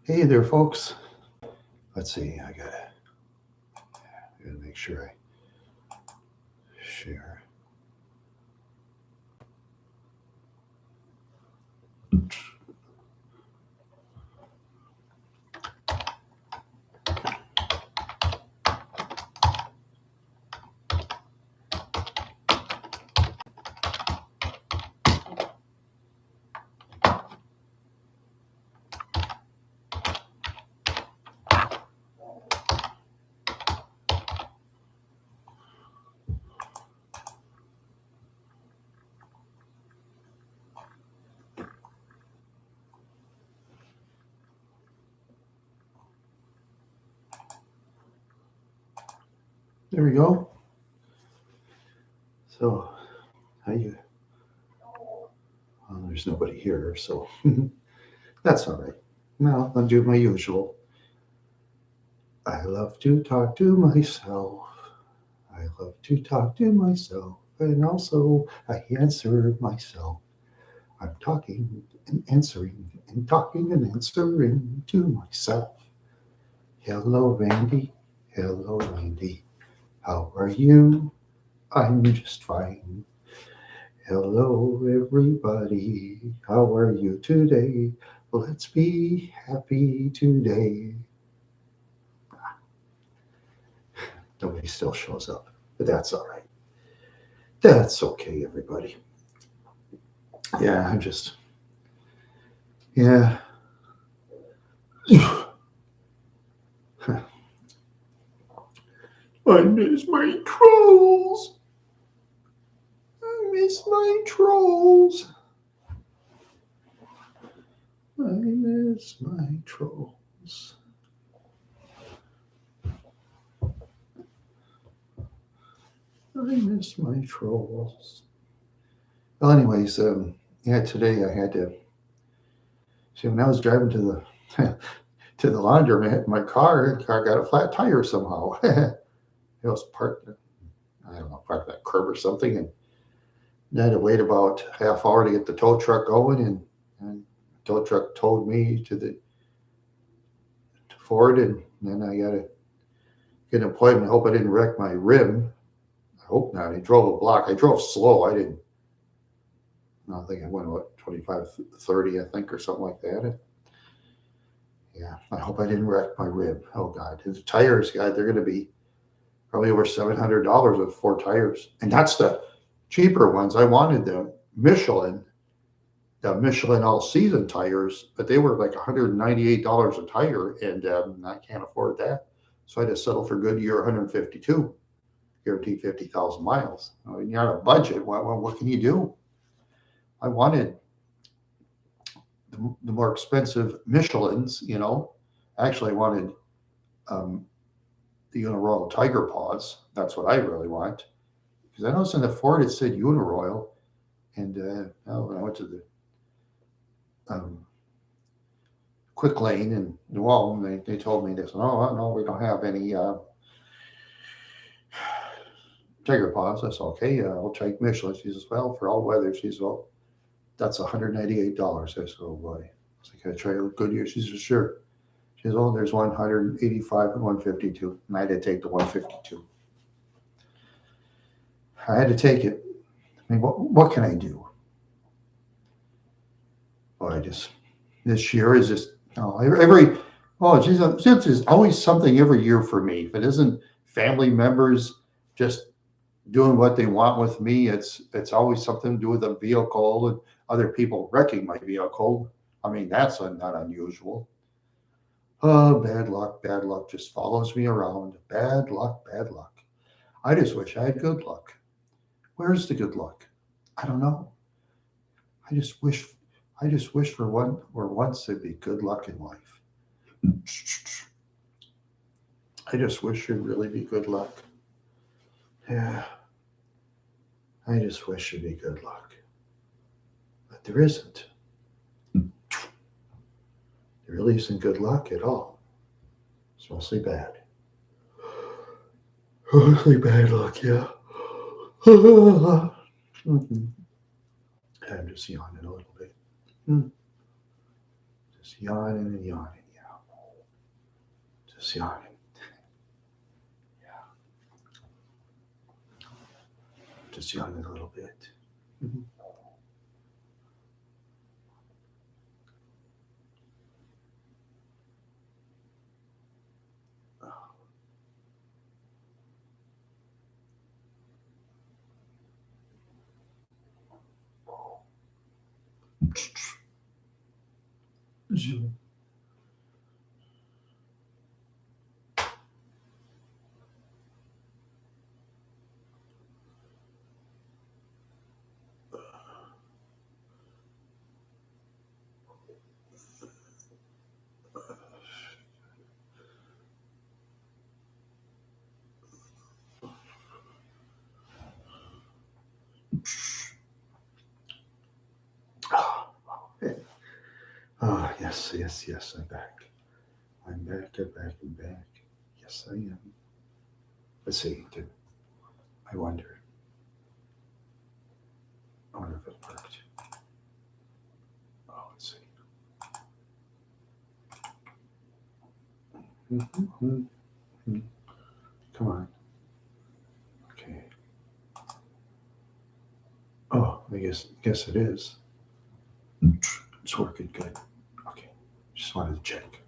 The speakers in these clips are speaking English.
Hey there, folks. Let's see. I gotta make sure I share. There we go. So, how you? Well, there's nobody here, so that's all right. Well, I'll do my usual. I love to talk to myself. I love to talk to myself, and also I answer myself. I'm talking and answering and talking and answering to myself. Hello, Randy. Hello, Randy. How are you? I'm just fine. Hello, everybody. How are you today? Let's be happy today. Nobody still shows up, but that's all right. That's okay, everybody. Yeah, I'm just, yeah. I miss my trolls. I miss my trolls. I miss my trolls. I miss my trolls. Well, anyways, yeah, today I had to see when I was driving to the to the laundromat in my car. The car got a flat tire somehow. It was parked, I don't know, parked that curb or something, and I had to wait about half hour to get the tow truck going, and the tow truck towed me to Ford, and then I got to get an appointment. I hope I didn't wreck my rim. I hope not. I drove a block. I drove slow. I didn't. I think I went what 25, 30, I think, or something like that. And yeah, I hope I didn't wreck my rib. Oh God, the tires, God, they're going to be probably over $700 with four tires, and that's the cheaper ones. I wanted the Michelin all season tires, but they were like $198 a tire, and I can't afford that. So I just settled for Goodyear 152, guaranteed 50,000 miles. When you're on a budget, what can you do? I wanted the more expensive Michelins, Actually, I wanted um, the Uniroyal Tiger Paws. That's what I really want. Because I noticed in the Ford it said Uniroyal, and when I went to the um, Quick Lane in New Ulm, they told me this. Oh no, we don't have any Tiger Paws. I said, okay, I'll take Michelin. She says, well, for all weather. She says, well, that's $198. I said, oh boy. I was like, can I try a Goodyear? She says, sure. She says, oh, there's 185 and 152. And I had to take the 152. I had to take it. I mean, what can I do? Well, this year is just, since there's always something every year for me. If it isn't family members just doing what they want with me, it's always something to do with a vehicle and other people wrecking my vehicle. I mean, that's not unusual. Oh, bad luck just follows me around. Bad luck, bad luck. I just wish I had good luck. Where's the good luck? I don't know. I just wish for one where once there'd be good luck in life. I just wish there'd really be good luck. Yeah. I just wish there'd be good luck. But there isn't. There really isn't good luck at all. It's mostly bad. Mostly bad luck, yeah. Mm-hmm. I'm just yawning a little bit. Just yawning and yawning, yeah. Just yawning. Just yawning a little bit. Mhm. Oh, yes, yes, yes, I'm back. I'm back, I'm back, I'm back. Yes, I am. Let's see, I wonder. I wonder if it worked. Oh, let's see. Mm-hmm. Come on. Okay. Oh, I guess it is. It's working good. Okay. Just wanted to check.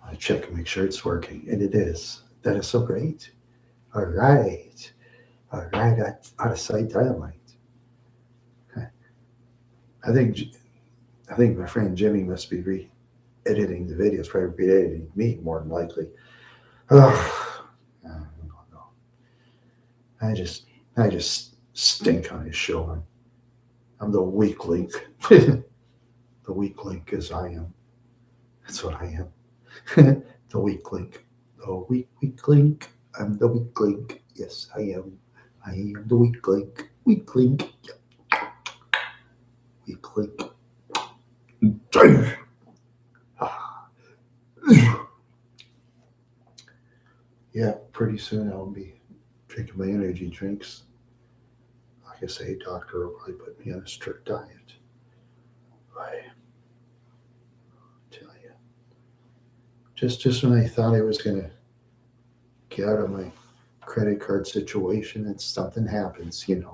I check and make sure it's working, and it is. That is so great. All right. All right. Out of sight dynamite. I think I think my friend Jimmy must be editing the videos, probably re-editing me more than likely. Ugh. I don't know. I just stink on his show. I'm the weak link. The weak link is I am. That's what I am. The weak link. The weak link. I'm the weak link. Yes, I am. I am the weak link. Weak link. Weak link. Yeah, pretty soon I'll be drinking my energy drinks. Like I say, doctor will probably put me on a strict diet. I tell you, just when I thought I was gonna get out of my credit card situation, and something happens, and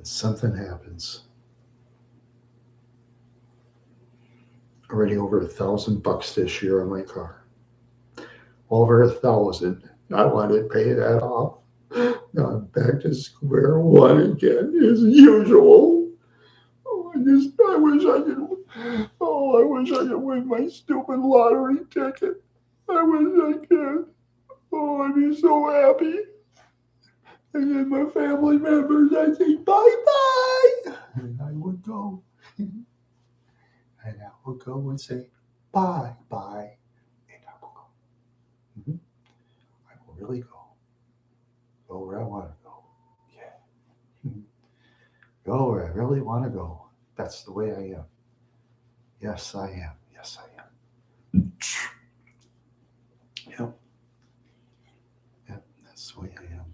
something happens. Already over $1,000 this year on my car. Over 1,000. I wanted to pay that off. Now I'm back to square one again, as usual. Oh, I wish I could. Oh, I wish I could win my stupid lottery ticket. I wish I could. Oh, I'd be so happy. And then my family members, I'd say bye bye, and I would go, and I would go and say bye bye, and I will go. I will really go where I want to go. Yeah, go where I really want to go. That's the way I am. Yes, I am. Yes, I am. Yep, yep. That's the way I am.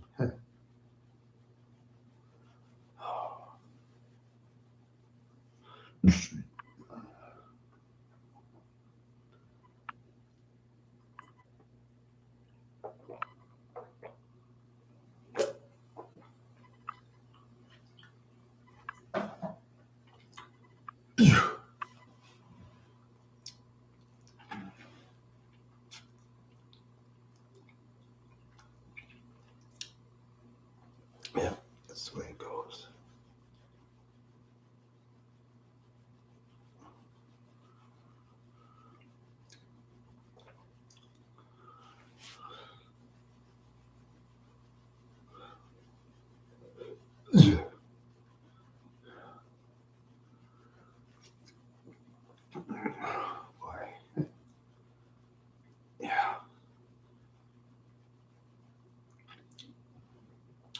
Yeah, that's the way it goes. Boy, yeah.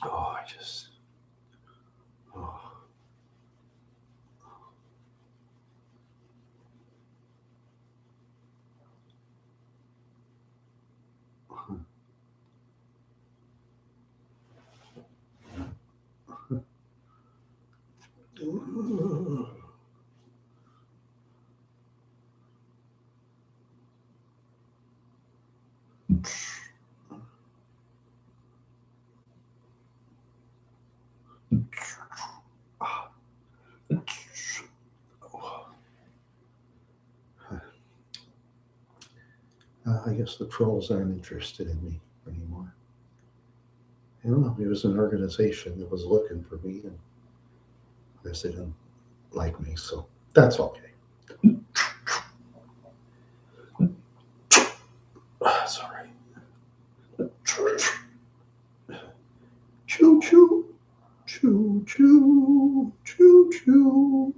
Oh, I just. Oh. I guess the trolls aren't interested in me anymore. I don't know. It was an organization that was looking for me, and I guess they didn't like me, so that's okay. That's all right. Choo choo, choo choo, choo choo.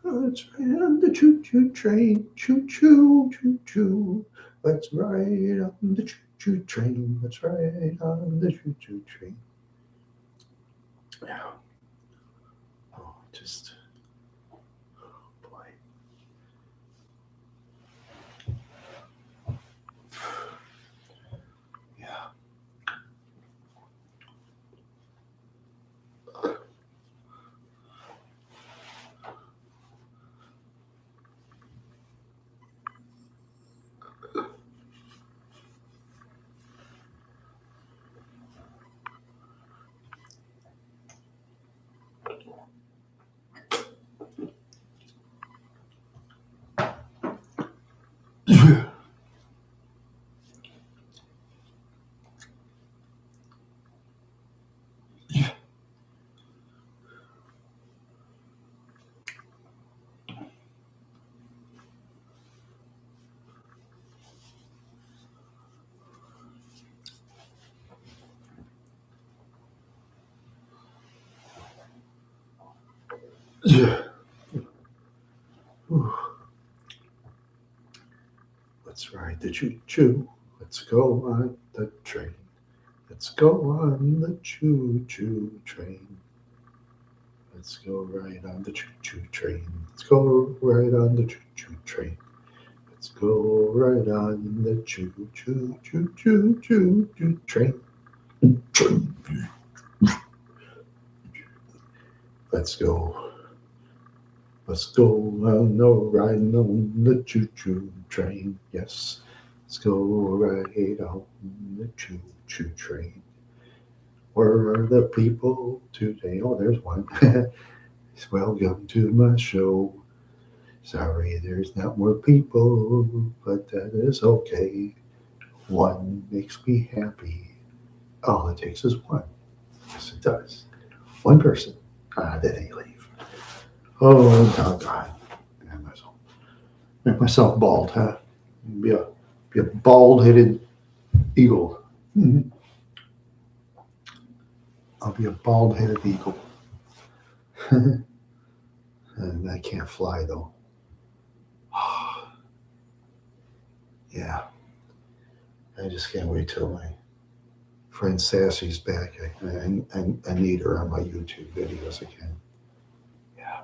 Let's ride on the choo choo train. Choo choo, choo choo. Let's ride on the choo choo train. Let's ride on the choo choo train. Yeah. Oh, just boy. Yeah. Yeah. Let's ride the choo choo. Let's go on the train. Let's go on the choo choo train. Let's go right on the choo choo train. Let's go right on the choo choo train. Let's go right on the choo choo choo choo choo choo train. Let's go. Let's go on the ride on the choo choo train. Yes. Let's go right on the choo choo train. Where are the people today? Oh, there's one. Welcome to my show. Sorry, there's not more people, but that is okay. One makes me happy. All it takes is one. Yes, it does. One person. Then they leave. Oh, doggone. Make myself bald, huh? Be a bald-headed eagle. Mhm. I'll be a bald-headed eagle. And I can't fly though. Yeah, I just can't wait till my friend Sassy's back. I need her on my YouTube videos again. Yeah.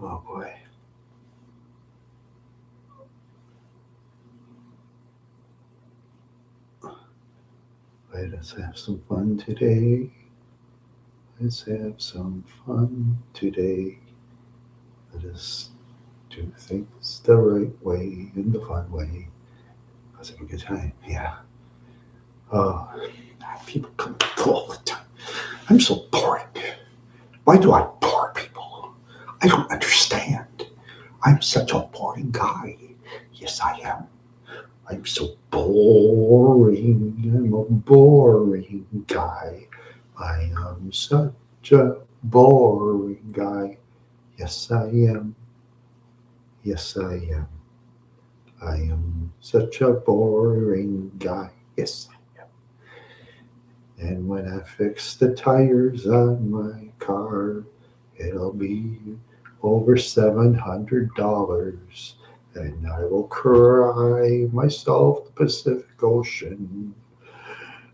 Oh boy. Let us have some fun today. Let's have some fun today. Let us do things the right way, in the fun way. Let's have a good time. Yeah. Oh, people come all the time. I'm so boring. Why do I bore people? I don't understand. I'm such a boring guy. Yes, I am. I'm so boring. I'm a boring guy. I am such a boring guy. Yes, I am. Yes, I am. I am such a boring guy. Yes. And when I fix the tires on my car, it'll be over $700. And I will cry myself the Pacific Ocean.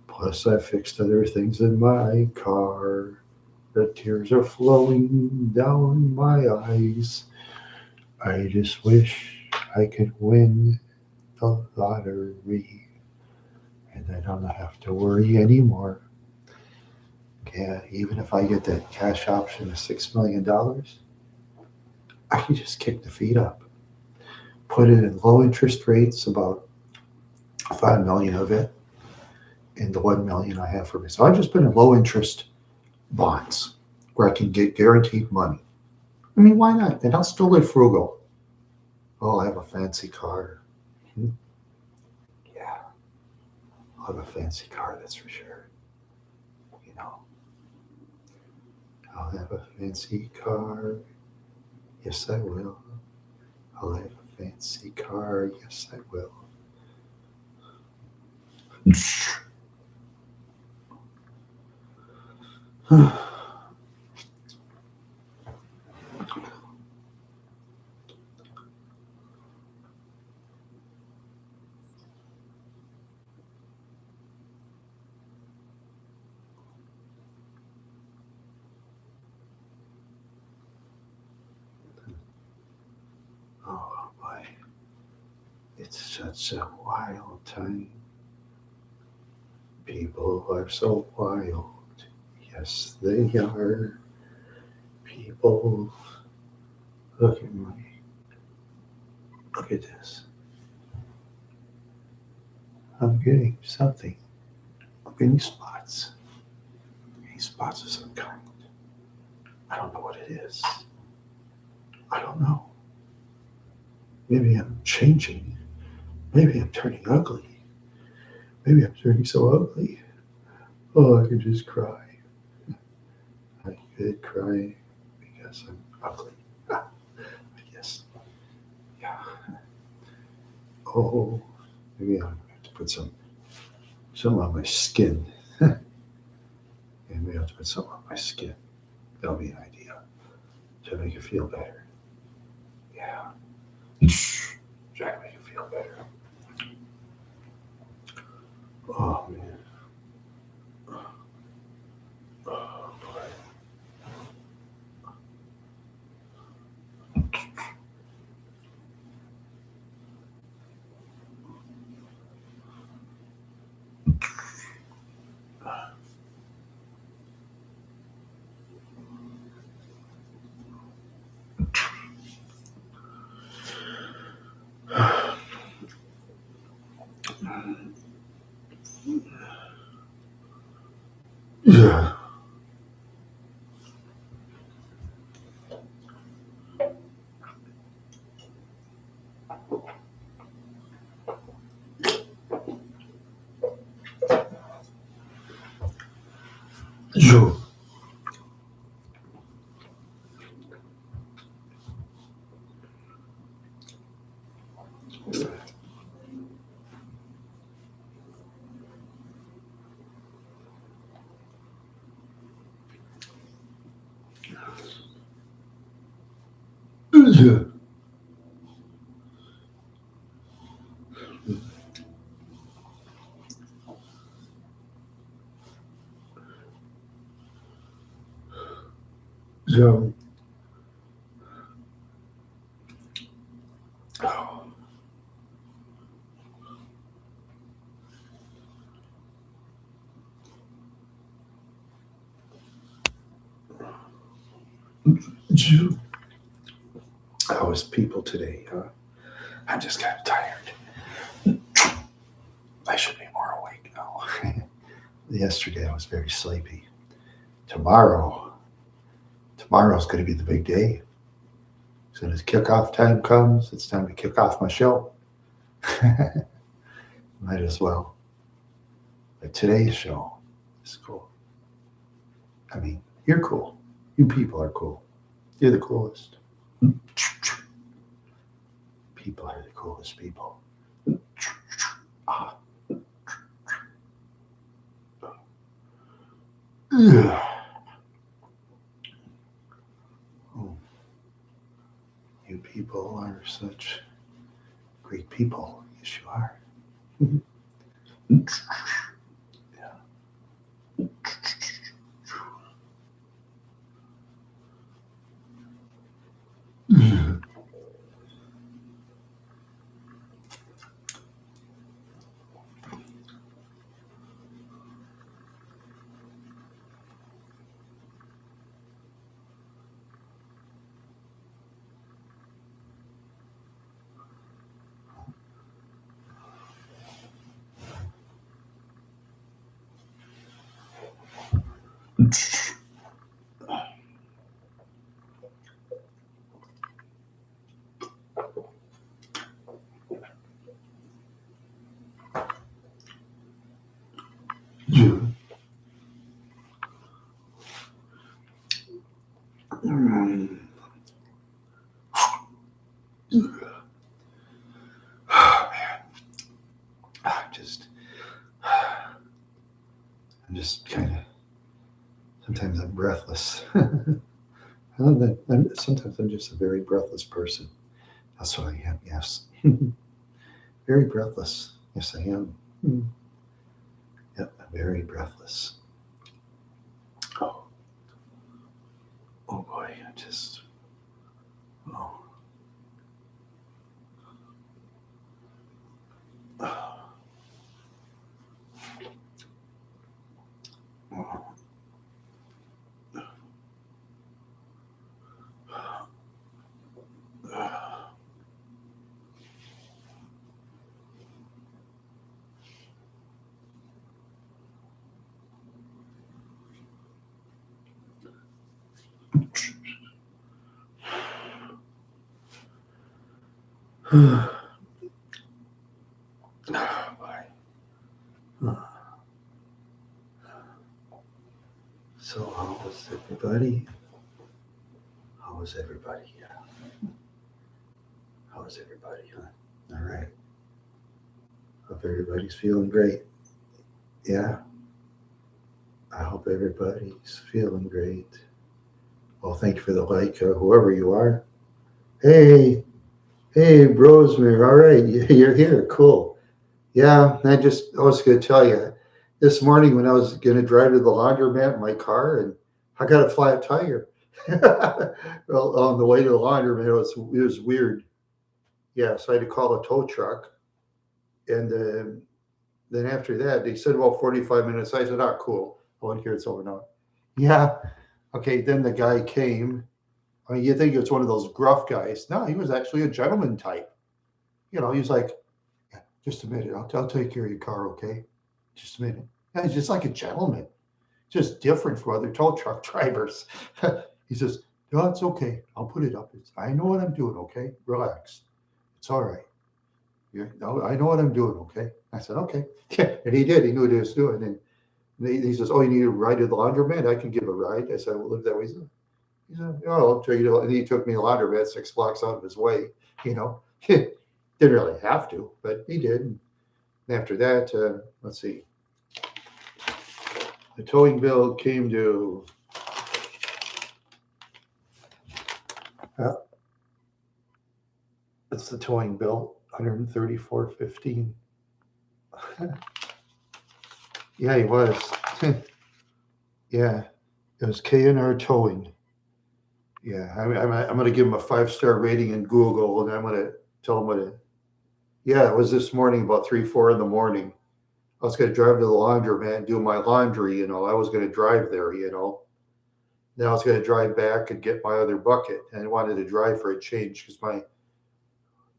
Plus, I fixed other things in my car. The tears are flowing down my eyes. I just wish I could win the lottery. And I don't have to worry anymore. Yeah, even if I get that cash option of $6 million, I can just kick the feet up. put it in low interest rates, about 5 million of it, and the 1 million I have for me. So I just put in low interest bonds where I can get guaranteed money. I mean, why not? And I'll still live frugal. Oh, I have a fancy car. Yeah, I'll have a fancy car, that's for sure. You know, I'll have a fancy car. Yes, I will. I'll have a fancy car. Yes, I will. Oh boy, it's such a wild time. People are so wild. Yes, they are. People, look at my, look at this. I'm getting something. I'm getting spots. I'm getting spots of some kind. I don't know what it is. I don't know. Maybe I'm changing. Maybe I'm turning ugly. Maybe I'm turning so ugly. Oh, I could just cry. I could cry because I'm ugly. I guess. Yeah. Oh, maybe I'm going to have to put some on my skin. Yeah, maybe I'll have to put some on my skin. That'll be an idea to make it feel better. Yeah. Try to make it feel better. Oh, man. Oh, boy. Yeah. Yo. Yeah. So, how is people today? I'm just kind of tired. I should be more awake now. Yesterday I was very sleepy. Tomorrow, tomorrow's going to be the big day. As soon as kickoff time comes, it's time to kick off my show. Might as well. But today's show is cool. I mean, you're cool. You people are cool. You're the coolest. People are the coolest people. Ah. Oh, you people are such great people. Yes, you are. Yeah. Mm. I'm just kind of, sometimes I'm breathless. Sometimes I'm just a very breathless person. That's what I am, yes. Very breathless. Yes, I am. Mm. Yep, I'm very breathless. Oh, oh boy, I just, oh, oh, oh. Oh, boy. So, how was everybody? How was everybody? How was everybody? Huh? All right. Hope everybody's feeling great. Yeah, I hope everybody's feeling great. Well, thank you for the like, whoever you are. Hey, hey, Brosmer. All right, you're here. Cool. Yeah, I was going to tell you this morning when I was going to drive to the laundromat in my car, and I got a flat tire. Well, on the way to the laundromat, it was weird. Yeah, so I had to call a tow truck, and then after that, they said about 45 minutes. I said, "Oh, cool. I want to hear it's over now." Yeah. Okay. Then the guy came. I mean, you think it's one of those gruff guys? No, he was actually a gentleman type. He's like, "Yeah, just a minute. I'll take care of your car, okay? Just a minute." Yeah, he's just like a gentleman, just different from other tow truck drivers. He says, "No, it's okay. I'll put it up. I know what I'm doing, okay? Relax. It's all right. No, I know what I'm doing, okay?" I said, "Okay." And he did. He knew what he was doing. And he says, "Oh, you need a ride to the laundromat? I can give a ride." I said, "I live that way." He said, "Oh, I'll take you to," and he took me to the laundromat 6 blocks out of his way, you know. Didn't really have to, but he did. And after that, let's see, the towing bill came to, uh, that's the towing bill, 134.15. Yeah, he was. Yeah, it was K&R Towing. Yeah, I'm going to give him a 5-star rating in Google, and I'm going to tell him what it. Yeah, it was this morning about 3, 4 in the morning. I was going to drive to the laundromat and do my laundry. I was going to drive there. Then I was going to drive back and get my other bucket, and I wanted to drive for a change because my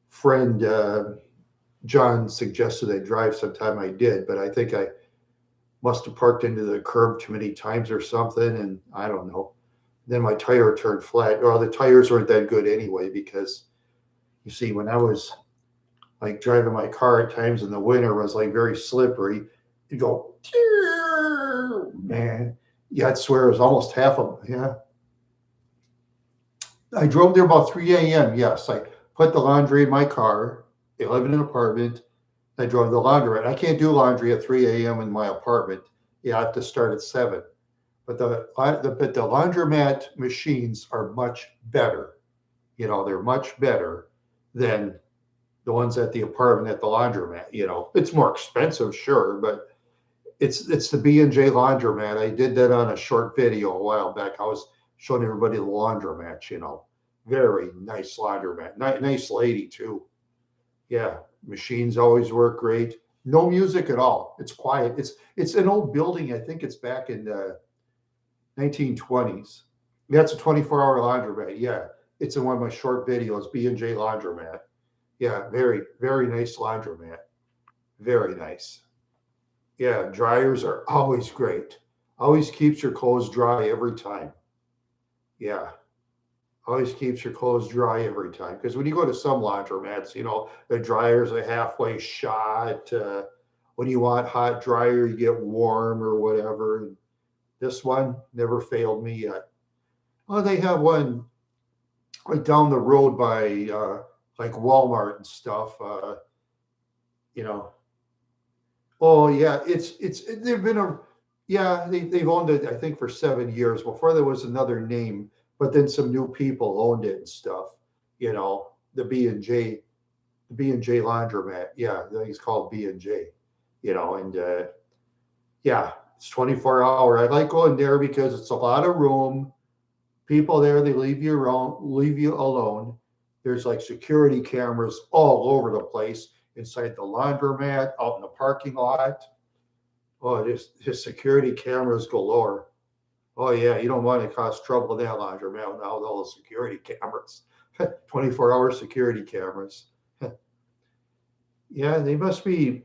friend John suggested I drive sometime. I did, but I think I must have parked into the curb too many times or something, and I don't know. Then my tire turned flat. Well, the tires weren't that good anyway because you see, when I was like driving my car at times in the winter was like very slippery. You go, man. Yeah, I'd swear it was almost half of them. Yeah. I drove there about 3 a.m. Yes. I put the laundry in my car. I live in an apartment. I drove the laundry. I can't do laundry at 3 a.m. in my apartment. Yeah, I have to start at 7. But the laundromat machines are much better. They're much better than the ones at the apartment at the laundromat. It's more expensive, sure, but it's the B&J laundromat. I did that on a short video a while back. I was showing everybody the laundromat. Very nice laundromat. Nice lady too. Yeah, machines always work great. No music at all. It's quiet. It's an old building. I think it's back in the 1920s. Yeah, it's a 24-hour laundromat. Yeah, it's in one of my short videos. B&J laundromat. Yeah, very, very nice laundromat. Very nice. Yeah, dryers are always great. Always keeps your clothes dry every time. Yeah, always keeps your clothes dry every time. Because when you go to some laundromats, the dryers are halfway shot. When you want hot dryer, you get warm or whatever. This one never failed me yet. Oh, they have one like down the road by like Walmart and stuff. You know. Oh yeah, they've been a yeah they've owned it I think for 7 years. Before there was another name, but then some new people owned it and stuff. You know, the B&J laundromat. Yeah, I think it's called B&J. You know, and yeah, it's 24 hour. I like going there because it's a lot of room. People there, they leave you alone. There's like security cameras all over the place inside the laundromat, out in the parking lot. Oh, his security cameras galore. Oh yeah, you don't want to cause trouble in that laundromat now with all the security cameras. 24-hour security cameras. Yeah, they must be,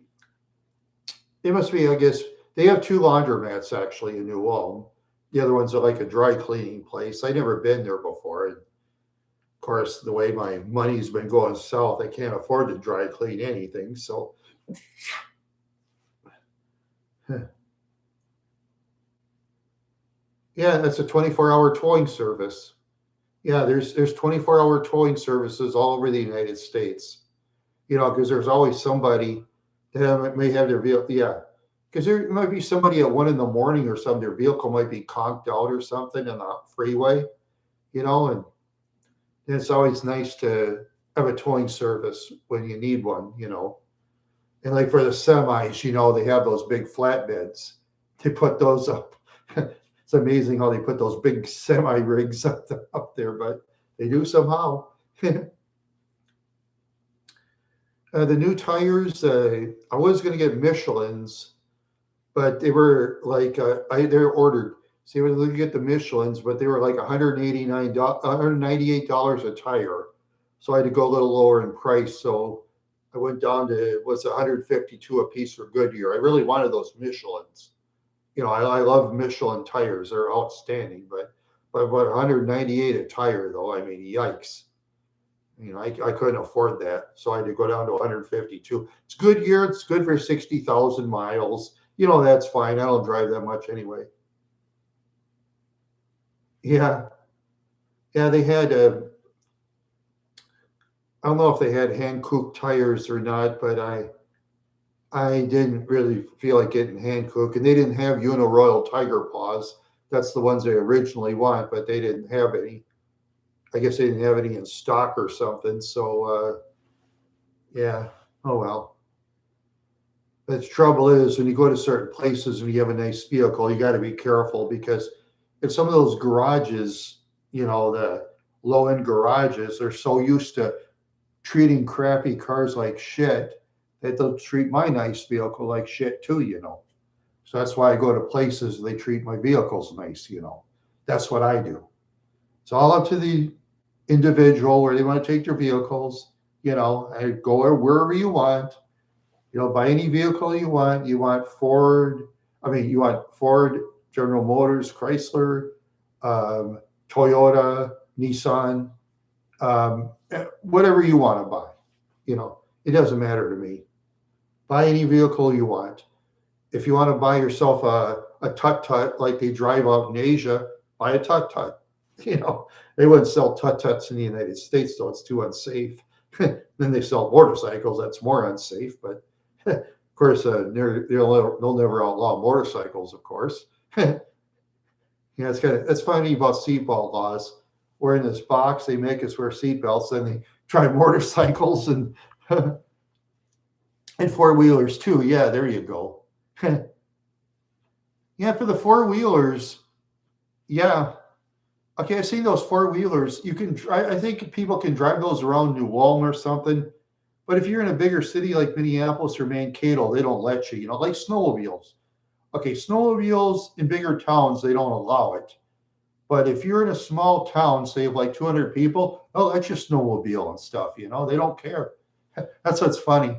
I guess, they have two laundromats actually in New Ulm. The other one's like a dry cleaning place. I never been there before. And of course, the way my money's been going south, I can't afford to dry clean anything. So, yeah, that's a 24-hour towing service. Yeah, there's 24-hour towing services all over the United States. You know, because there's always somebody that may have their vehicle. Yeah, because there might be somebody at 1 in the morning or something. Their vehicle might be conked out or something in the freeway. You know, and it's always nice to have a towing service when you need one. You know, and like for the semis, you know, they have those big flatbeds. They put those up. It's amazing how they put those big semi rigs up there, but they do somehow. The new tires, I was going to get Michelin's, but they were like they're ordered. See, I was looking at the Michelin's, but they were like $198 a tire. So I had to go a little lower in price. So I went down to it was 152 a piece for Goodyear. I really wanted those Michelin's. You know, I love Michelin tires; they're outstanding. But 198 a tire though, I mean, yikes! You know, I couldn't afford that, so I had to go down to 152. It's Goodyear; it's good for 60,000 miles. You know, that's fine. I don't drive that much anyway. Yeah, yeah. They had I don't know if they had Hankook tires or not, but I didn't really feel like getting Hankook, and they didn't have Uniroyal Tiger Paws. That's the ones they originally want, but they didn't have any. I guess they didn't have any in stock or something. So yeah, oh well. But the trouble is, when you go to certain places and you have a nice vehicle, you got to be careful because if some of those garages, you know, the low end garages, they're so used to treating crappy cars like shit that they'll treat my nice vehicle like shit too, you know. So that's why I go to places they treat my vehicles nice, you know. That's what I do. It's all up to the individual where they want to take their vehicles. You know, I go wherever you want. You know, buy any vehicle you want. You want Ford. I mean, you want Ford, General Motors, Chrysler, um, Toyota, Nissan, whatever you want to buy. You know, it doesn't matter to me. Buy any vehicle you want. If you want to buy yourself a Tut Tut like they drive out in Asia, buy a Tut Tut. You know, they wouldn't sell Tut Tuts in the United States, though it's too unsafe. Then they sell motorcycles, that's more unsafe. But of course, they'll never outlaw motorcycles, of course. You know, it's funny about seatbelt laws. We're in this box, they make us wear seatbelts, and they drive motorcycles and and four wheelers too. Yeah, there you go. Yeah, for the four wheelers, yeah. Okay, I've seen those four wheelers. You can, I think people can drive those around New Ulm or something. But if you're in a bigger city like Minneapolis or Mankato, they don't let you. You know, like snowmobiles. Okay, snowmobiles in bigger towns they don't allow it. But if you're in a small town, say of like 200 people, oh, that's your snowmobile and stuff. You know, they don't care. That's what's funny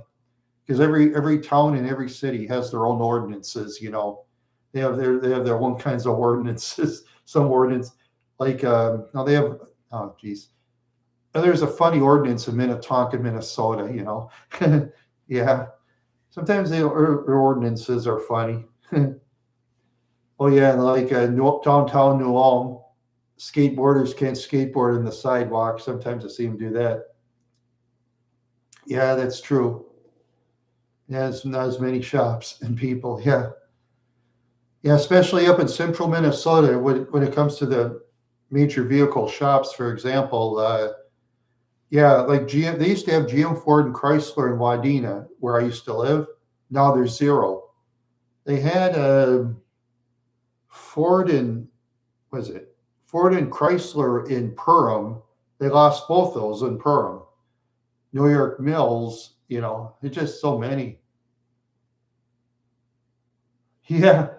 because every town in every city has their own ordinances. You know, they have their own kinds of ordinances. Some ordinance like now they have oh geez. There's a funny ordinance in Minnetonka, Minnesota. You know, yeah. Sometimes their ordinances are funny. Oh yeah, and like downtown New Ulm, skateboarders can't skateboard in the sidewalk. Sometimes I see them do that. Yeah, that's true. Yeah, there's not as many shops and people. Yeah. Yeah, especially up in central Minnesota, when it comes to the major vehicle shops, for example, yeah, like GM, they used to have GM, Ford, and Chrysler in Wadena, where I used to live. Now there's zero. They had Ford and was it Ford and Chrysler in Perham. They lost both those in Perham. New York Mills, it's just so many. Yeah,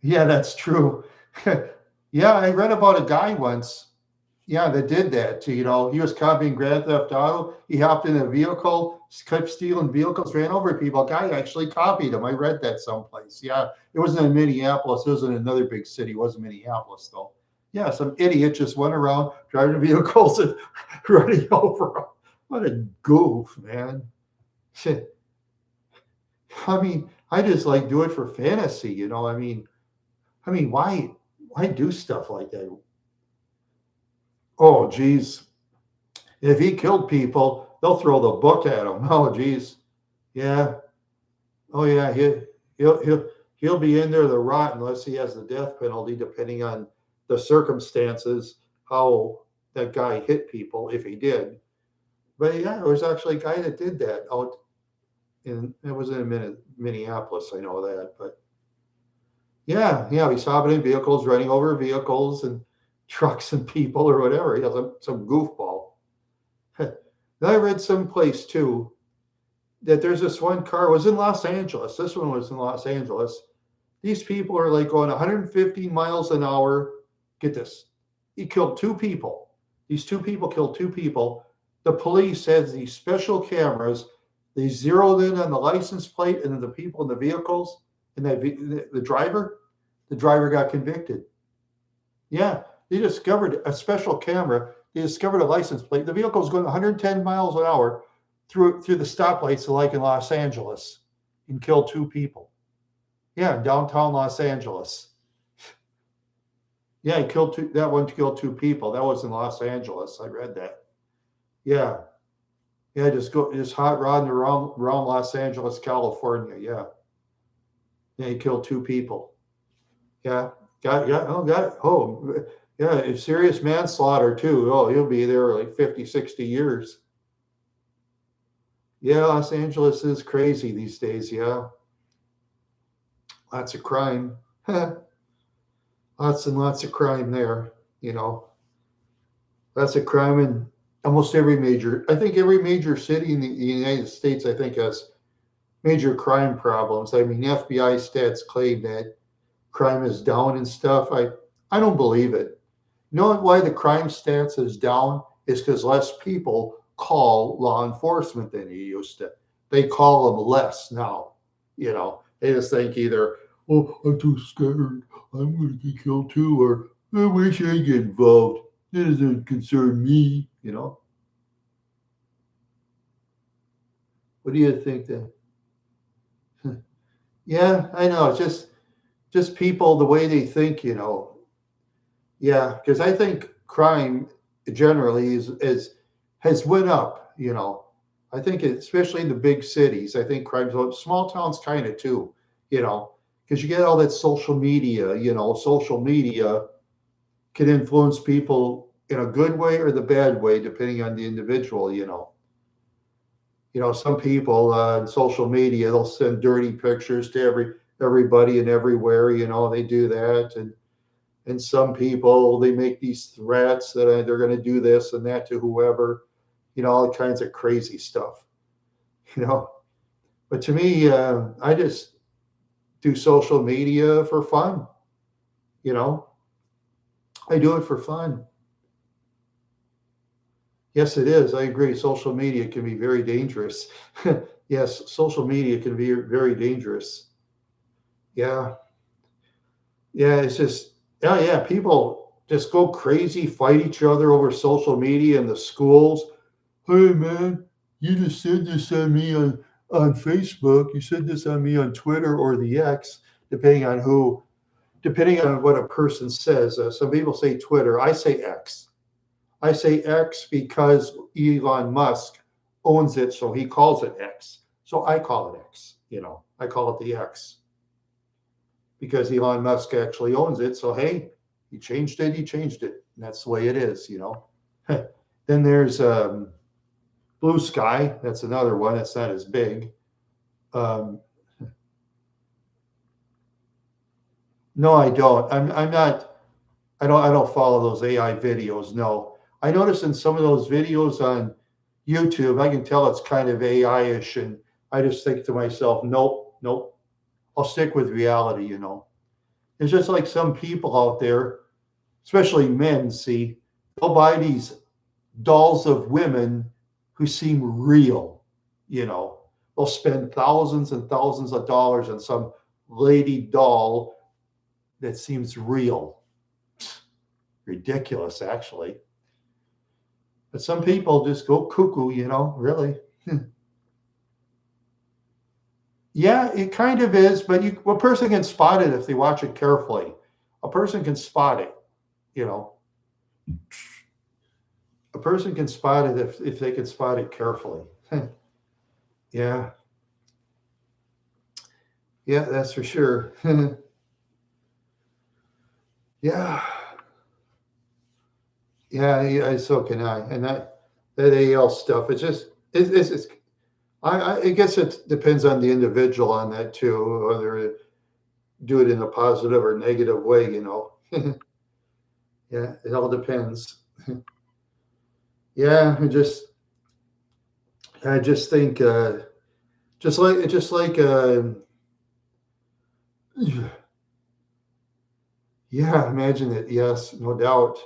yeah, that's true. Yeah, I read about a guy once. Yeah, that did that too. He was copying Grand Theft Auto. He hopped in a vehicle, kept stealing vehicles, ran over people. A guy actually copied him. I read that someplace. Yeah, it wasn't in Minneapolis. It was in another big city. It wasn't Minneapolis though. Yeah, some idiot just went around driving vehicles and running over them. What a goof, man. Shit. I mean, I just like do it for fantasy. I mean, why do stuff like that? Oh, geez. If he killed people, they'll throw the book at him. Oh, geez. Yeah. Oh, yeah. He'll be in there to rot unless he has the death penalty, depending on the circumstances, how that guy hit people, if he did. But yeah, there was actually a guy that did that out it was in Minneapolis. I know that, but yeah, he's hopping in vehicles, running over vehicles and trucks and people or whatever. Some goofball. Then I read someplace too that there's this one car, it was in Los Angeles. This one was in Los Angeles. These people are like going 150 miles an hour. Get this. He killed two people. These two people killed two people. The police has these special cameras. They zeroed in on the license plate and then the people in the vehicles and the driver. The driver got convicted. Yeah, they discovered a special camera. They discovered a license plate. The vehicle was going 110 miles an hour through the stoplights, like in Los Angeles, and killed two people. Yeah, downtown Los Angeles. Yeah, he killed two. That one killed two people. That was in Los Angeles. I read that. Yeah, yeah, just hot rodding around Los Angeles, California. Yeah, he killed two people. Yeah, got it. Oh, yeah, it's serious manslaughter too. Oh, he'll be there like 50, 60 years. Yeah, Los Angeles is crazy these days. Yeah, lots of crime. Lots and lots of crime there. Lots of crime in almost every major city in the United States, I think, has major crime problems. I mean, FBI stats claim that crime is down and stuff. I don't believe it. You know why the crime stats is down? Is because less people call law enforcement than you used to. They call them less now. They just think either, oh, I'm too scared, I'm going to get killed too, or I wish I get involved. It doesn't concern me. What do you think then? Yeah, I know. It's just people, the way they think. Yeah, because I think crime generally has went up. I think especially in the big cities. I think crime's up. Small towns kind of too. Because you get all that social media. Social media can influence people in a good way or the bad way, depending on the individual. Some people on social media, they'll send dirty pictures to everybody and everywhere. They do that, and some people, they make these threats that they're going to do this and that to whoever. All kinds of crazy stuff. But to me, I just do social media for fun. I do it for fun. Yes, it is. I agree. Social media can be very dangerous. Yes, social media can be very dangerous. Yeah. Yeah, it's just, yeah, people just go crazy, fight each other over social media in the schools. Hey, man, you just said this on me on Facebook. You said this on me on Twitter or the X, depending on depending on what a person says. Some people say Twitter. I say X. I say X because Elon Musk owns it, so he calls it X. So I call it X. I call it the X because Elon Musk actually owns it. So hey, he changed it. He changed it. And that's the way it is. Then there's Blue Sky. That's another one. That's not as big. No, I don't. I'm not. I don't follow those AI videos. No, I notice in some of those videos on YouTube, I can tell it's kind of AI-ish, and I just think to myself, nope, nope. I'll stick with reality. It's just like some people out there, especially men. See, they'll buy these dolls of women who seem real. They'll spend thousands and thousands of dollars on some lady doll that seems real. Ridiculous, actually. But some people just go cuckoo, really. Yeah, it kind of is, but a person can spot it if they watch it carefully. A person can spot it, A person can spot it if they can spot it carefully. Yeah. Yeah, that's for sure. Yeah. Yeah, so can I. And that AL stuff, it's I guess it depends on the individual on that too, whether do it in a positive or negative way, Yeah, it all depends. Yeah, I just think just like yeah, imagine it. Yes, no doubt.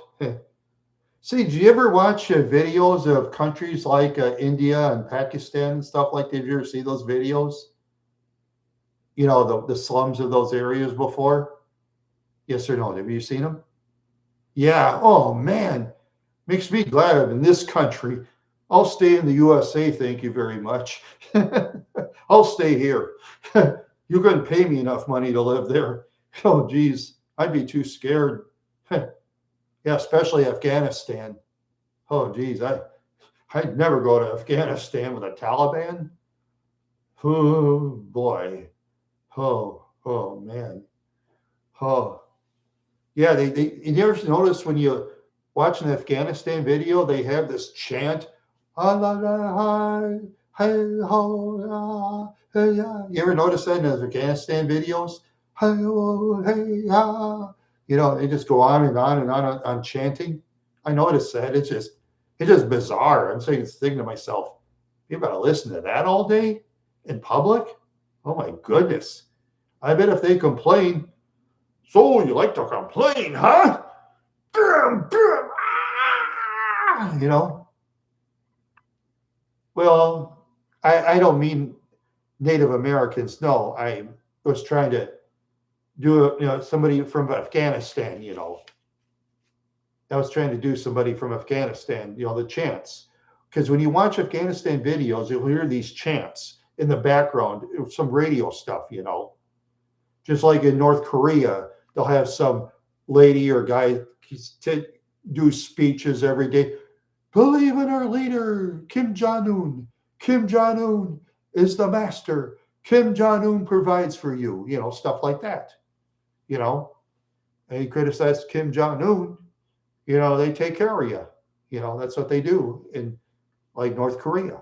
See, do you ever watch videos of countries like India and Pakistan and stuff like that? Did you ever see those videos? The slums of those areas before? Yes or no? Have you seen them? Yeah. Oh, man. Makes me glad I'm in this country. I'll stay in the USA. Thank you very much. I'll stay here. You couldn't pay me enough money to live there. Oh, geez. I'd be too scared. Yeah, especially Afghanistan. Oh, geez. I'd never go to Afghanistan with the Taliban. Oh, boy. Oh, man. Oh, yeah. You ever notice when you watch an Afghanistan video, they have this chant. You ever notice that in Afghanistan videos? They just go on and on and on chanting. I noticed that. It's just bizarre. I'm thinking to myself, you got to listen to that all day in public? Oh my goodness. I bet if they complain, so you like to complain, huh? Well, I don't mean Native Americans. No, I was trying to do somebody from Afghanistan. I was trying to do somebody from Afghanistan. The chants, because when you watch Afghanistan videos, you'll hear these chants in the background, some radio stuff. Just like in North Korea, they'll have some lady or guy do speeches every day. Believe in our leader, Kim Jong-un. Kim Jong-un is the master. Kim Jong-un provides for you, stuff like that. And you criticize Kim Jong-un, they take care of you. That's what they do in like North Korea.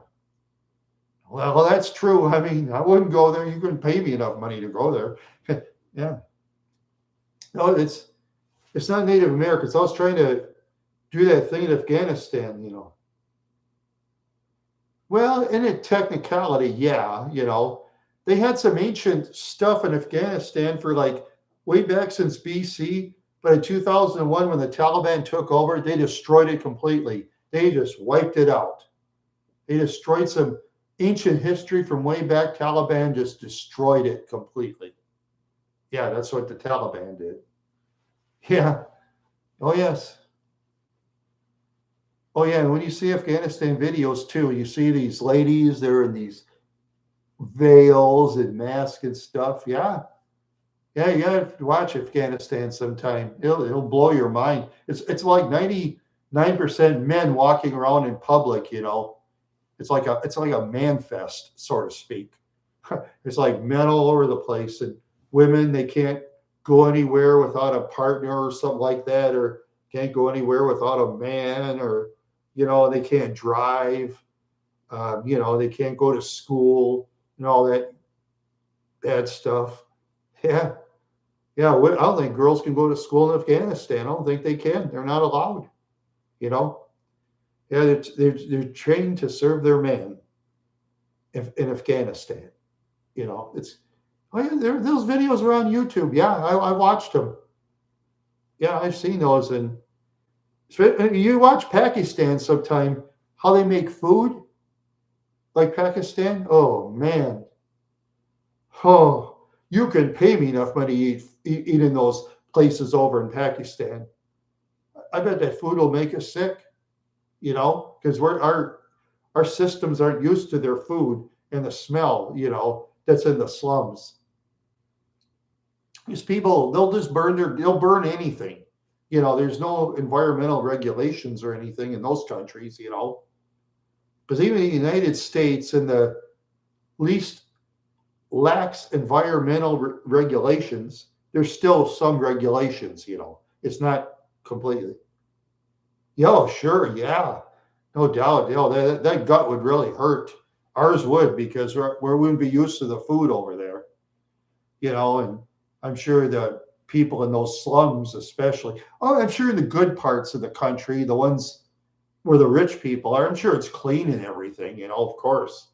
Well, that's true. I mean, I wouldn't go there. You couldn't pay me enough money to go there. Yeah. No, it's not Native Americans. I was trying to do that thing in Afghanistan, Well, in a technicality, yeah, they had some ancient stuff in Afghanistan for like way back since BC, but in 2001, when the Taliban took over, they destroyed it completely. They just wiped it out. They destroyed some ancient history from way back. Taliban just destroyed it completely. Yeah, that's what the Taliban did. Yeah. Oh, yes. Oh, yeah. And when you see Afghanistan videos, too, you see these ladies, they're in these veils and masks and stuff. Yeah. Yeah, you have to watch Afghanistan sometime. It'll blow your mind. It's like 99% men walking around in public, you know. It's like a man fest, so to speak. It's like men all over the place, and women, they can't go anywhere without a partner or something like that, or can't go anywhere without a man, or they can't drive. They can't go to school and all that bad stuff. Yeah, yeah. I don't think girls can go to school in Afghanistan. I don't think they can. They're not allowed. You know. Yeah, they're trained to serve their man in Afghanistan. It's oh yeah, those videos are on YouTube. Yeah, I watched them. Yeah, I've seen those. And you watch Pakistan sometime, how they make food, like Pakistan. Oh man, oh, you can pay me enough money to eat in those places over in Pakistan. I bet that food will make us sick. Because our systems aren't used to their food and the smell. That's in the slums. These people, they'll burn anything. There's no environmental regulations or anything in those countries. Because even the United States, in the least lax environmental regulations, there's still some regulations. It's not completely. Yeah, oh, sure, yeah, no doubt. That gut would really hurt. Ours would, because we wouldn't be used to the food over there. And I'm sure the people in those slums, especially. Oh, I'm sure in the good parts of the country, the ones where the rich people are, I'm sure it's clean and everything. Of course,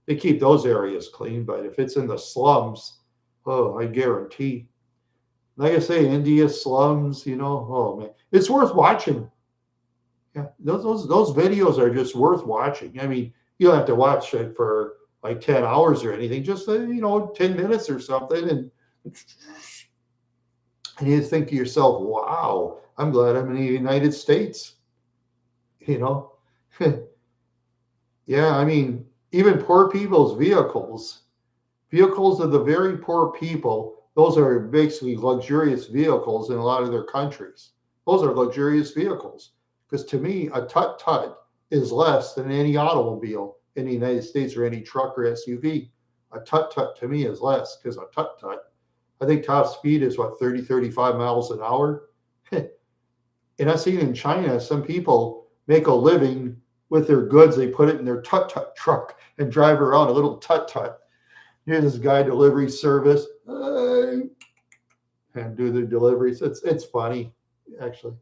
they keep those areas clean. But if it's in the slums, oh, I guarantee. Like I say, India slums. Oh man, it's worth watching. Yeah, those videos are just worth watching. I mean, you don't have to watch it for like 10 hours or anything, just 10 minutes or something, and you think to yourself, wow, I'm glad I'm in the United States. You know, yeah, I mean, even poor people's vehicles of the very poor people, those are basically luxurious vehicles in a lot of their countries. Those are luxurious vehicles. Because to me, a tut tut is less than any automobile in the United States, or any truck or SUV. A tut tut to me is less, because a tut tut, I think top speed is what, 30, 35 miles an hour. And I've seen in China, some people make a living with their goods. They put it in their tut tut truck and drive around, a little tut tut. Here's this guy, delivery service, and do the deliveries. It's funny, actually.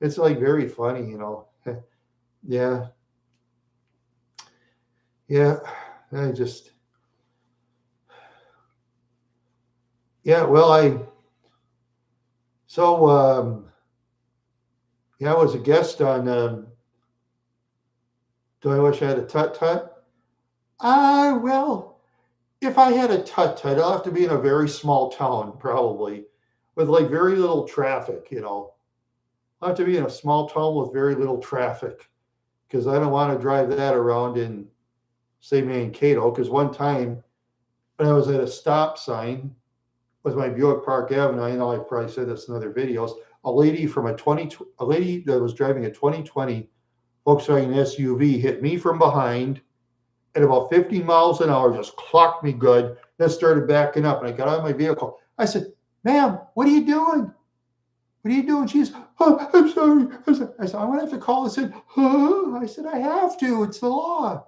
It's like very funny. Yeah, yeah. I just, yeah. Well, so yeah, I was a guest on. Do I wish I had a tut tut? Well, if I had a tut tut, it'll have to be in a very small town, probably, with like very little traffic. I'll have to be in a small town with very little traffic, because I don't want to drive that around in, say, Mankato. Because one time when I was at a stop sign with my Buick Park Avenue, I know I've probably said this in other videos, a lady that was driving a 2020 Volkswagen SUV hit me from behind at about 50 miles an hour, just clocked me good, then started backing up, and I got out of my vehicle. I said, "Ma'am, what are you doing? What are you doing?" She's, "Oh, I'm sorry." I said, "I'm going to have to call this in." I said, "I have to. It's the law."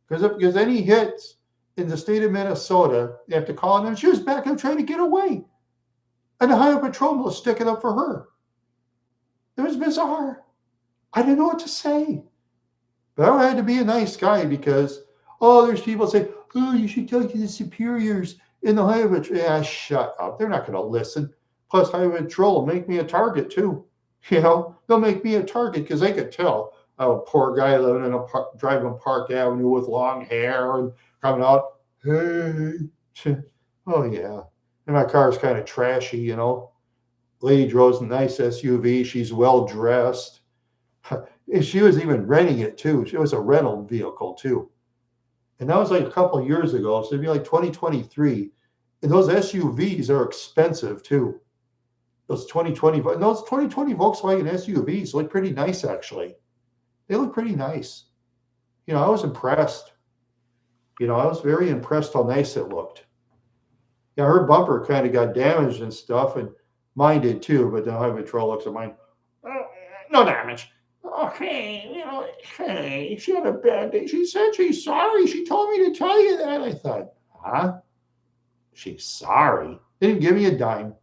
Because any hits in the state of Minnesota, you have to call in. And she was back up trying to get away. And the highway patrolman was sticking up for her. It was bizarre. I didn't know what to say. But I had to be a nice guy, because, there's people say, "Oh, you should talk to the superiors in the highway patrol." Yeah, shut up. They're not going to listen. Plus, highway patrol will make me a target too. They'll make me a target, because they could tell I'm a poor guy living driving Park Avenue with long hair and coming out, "Hey." Oh, yeah. And my car's kind of trashy. Lady drives a nice SUV. She's well dressed. She was even renting it too. It was a rental vehicle too. And that was like a couple of years ago. So it'd be like 2023. And those SUVs are expensive too. Those 2020 and those 2020 Volkswagen SUVs look pretty nice, actually. They look pretty nice. I was impressed. I was very impressed how nice it looked. Yeah, her bumper kind of got damaged and stuff, and mine did too. But the highway patrol looks at mine. "Oh, no damage. Oh, hey, hey, she had a bad day. She said she's sorry. She told me to tell you that." I thought, huh? She's sorry. They didn't give me a dime.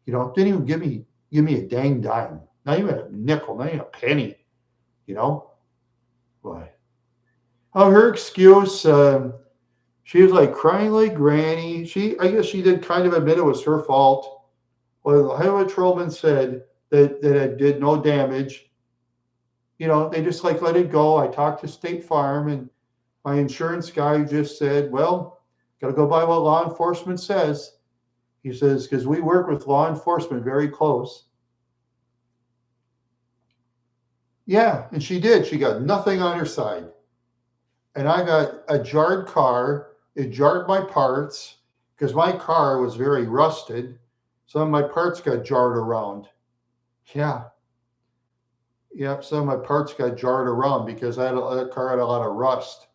Didn't even give me a dang dime. Not even a nickel. Not even a penny. Why? Oh, her excuse. She was like crying like granny. I guess she did kind of admit it was her fault. Well, the highway patrolman said that it did no damage. They just like let it go. I talked to State Farm, and my insurance guy just said, well, got to go by what law enforcement says. He says, because we work with law enforcement very close. Yeah, and she did. She got nothing on her side. And I got a jarred car. It jarred my parts because my car was very rusted. Some of my parts got jarred around. Yeah. Yep, some of my parts got jarred around because that car had a lot of rust.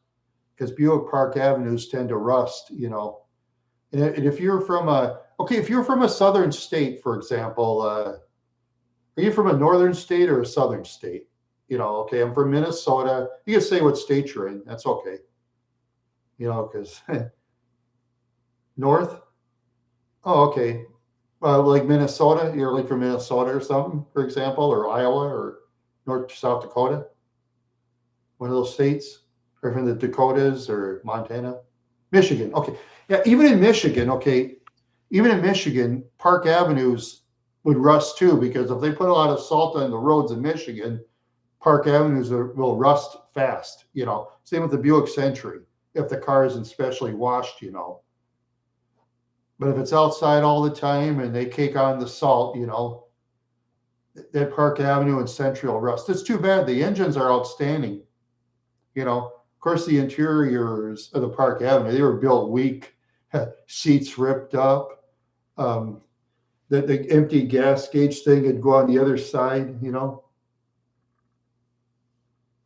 Because Buick Park Avenues tend to rust, And if you're from a southern state, for example, are you from a northern state or a southern state? Okay, I'm from Minnesota. You can say what state you're in. That's okay. Because north. Oh, okay. Like Minnesota, you're like from Minnesota or something, for example, or Iowa or South Dakota. One of those states, or from the Dakotas or Montana, Michigan. Okay, yeah. Even in Michigan, Park Avenues would rust too because if they put a lot of salt on the roads in Michigan, Park Avenues will rust fast. Same with the Buick Century if the car isn't specially washed. But if it's outside all the time and they cake on the salt, that Park Avenue and Century will rust. It's too bad. The engines are outstanding. Of course, the interiors of the Park Avenue, they were built weak, seats ripped up. The empty gas gauge thing would go on the other side,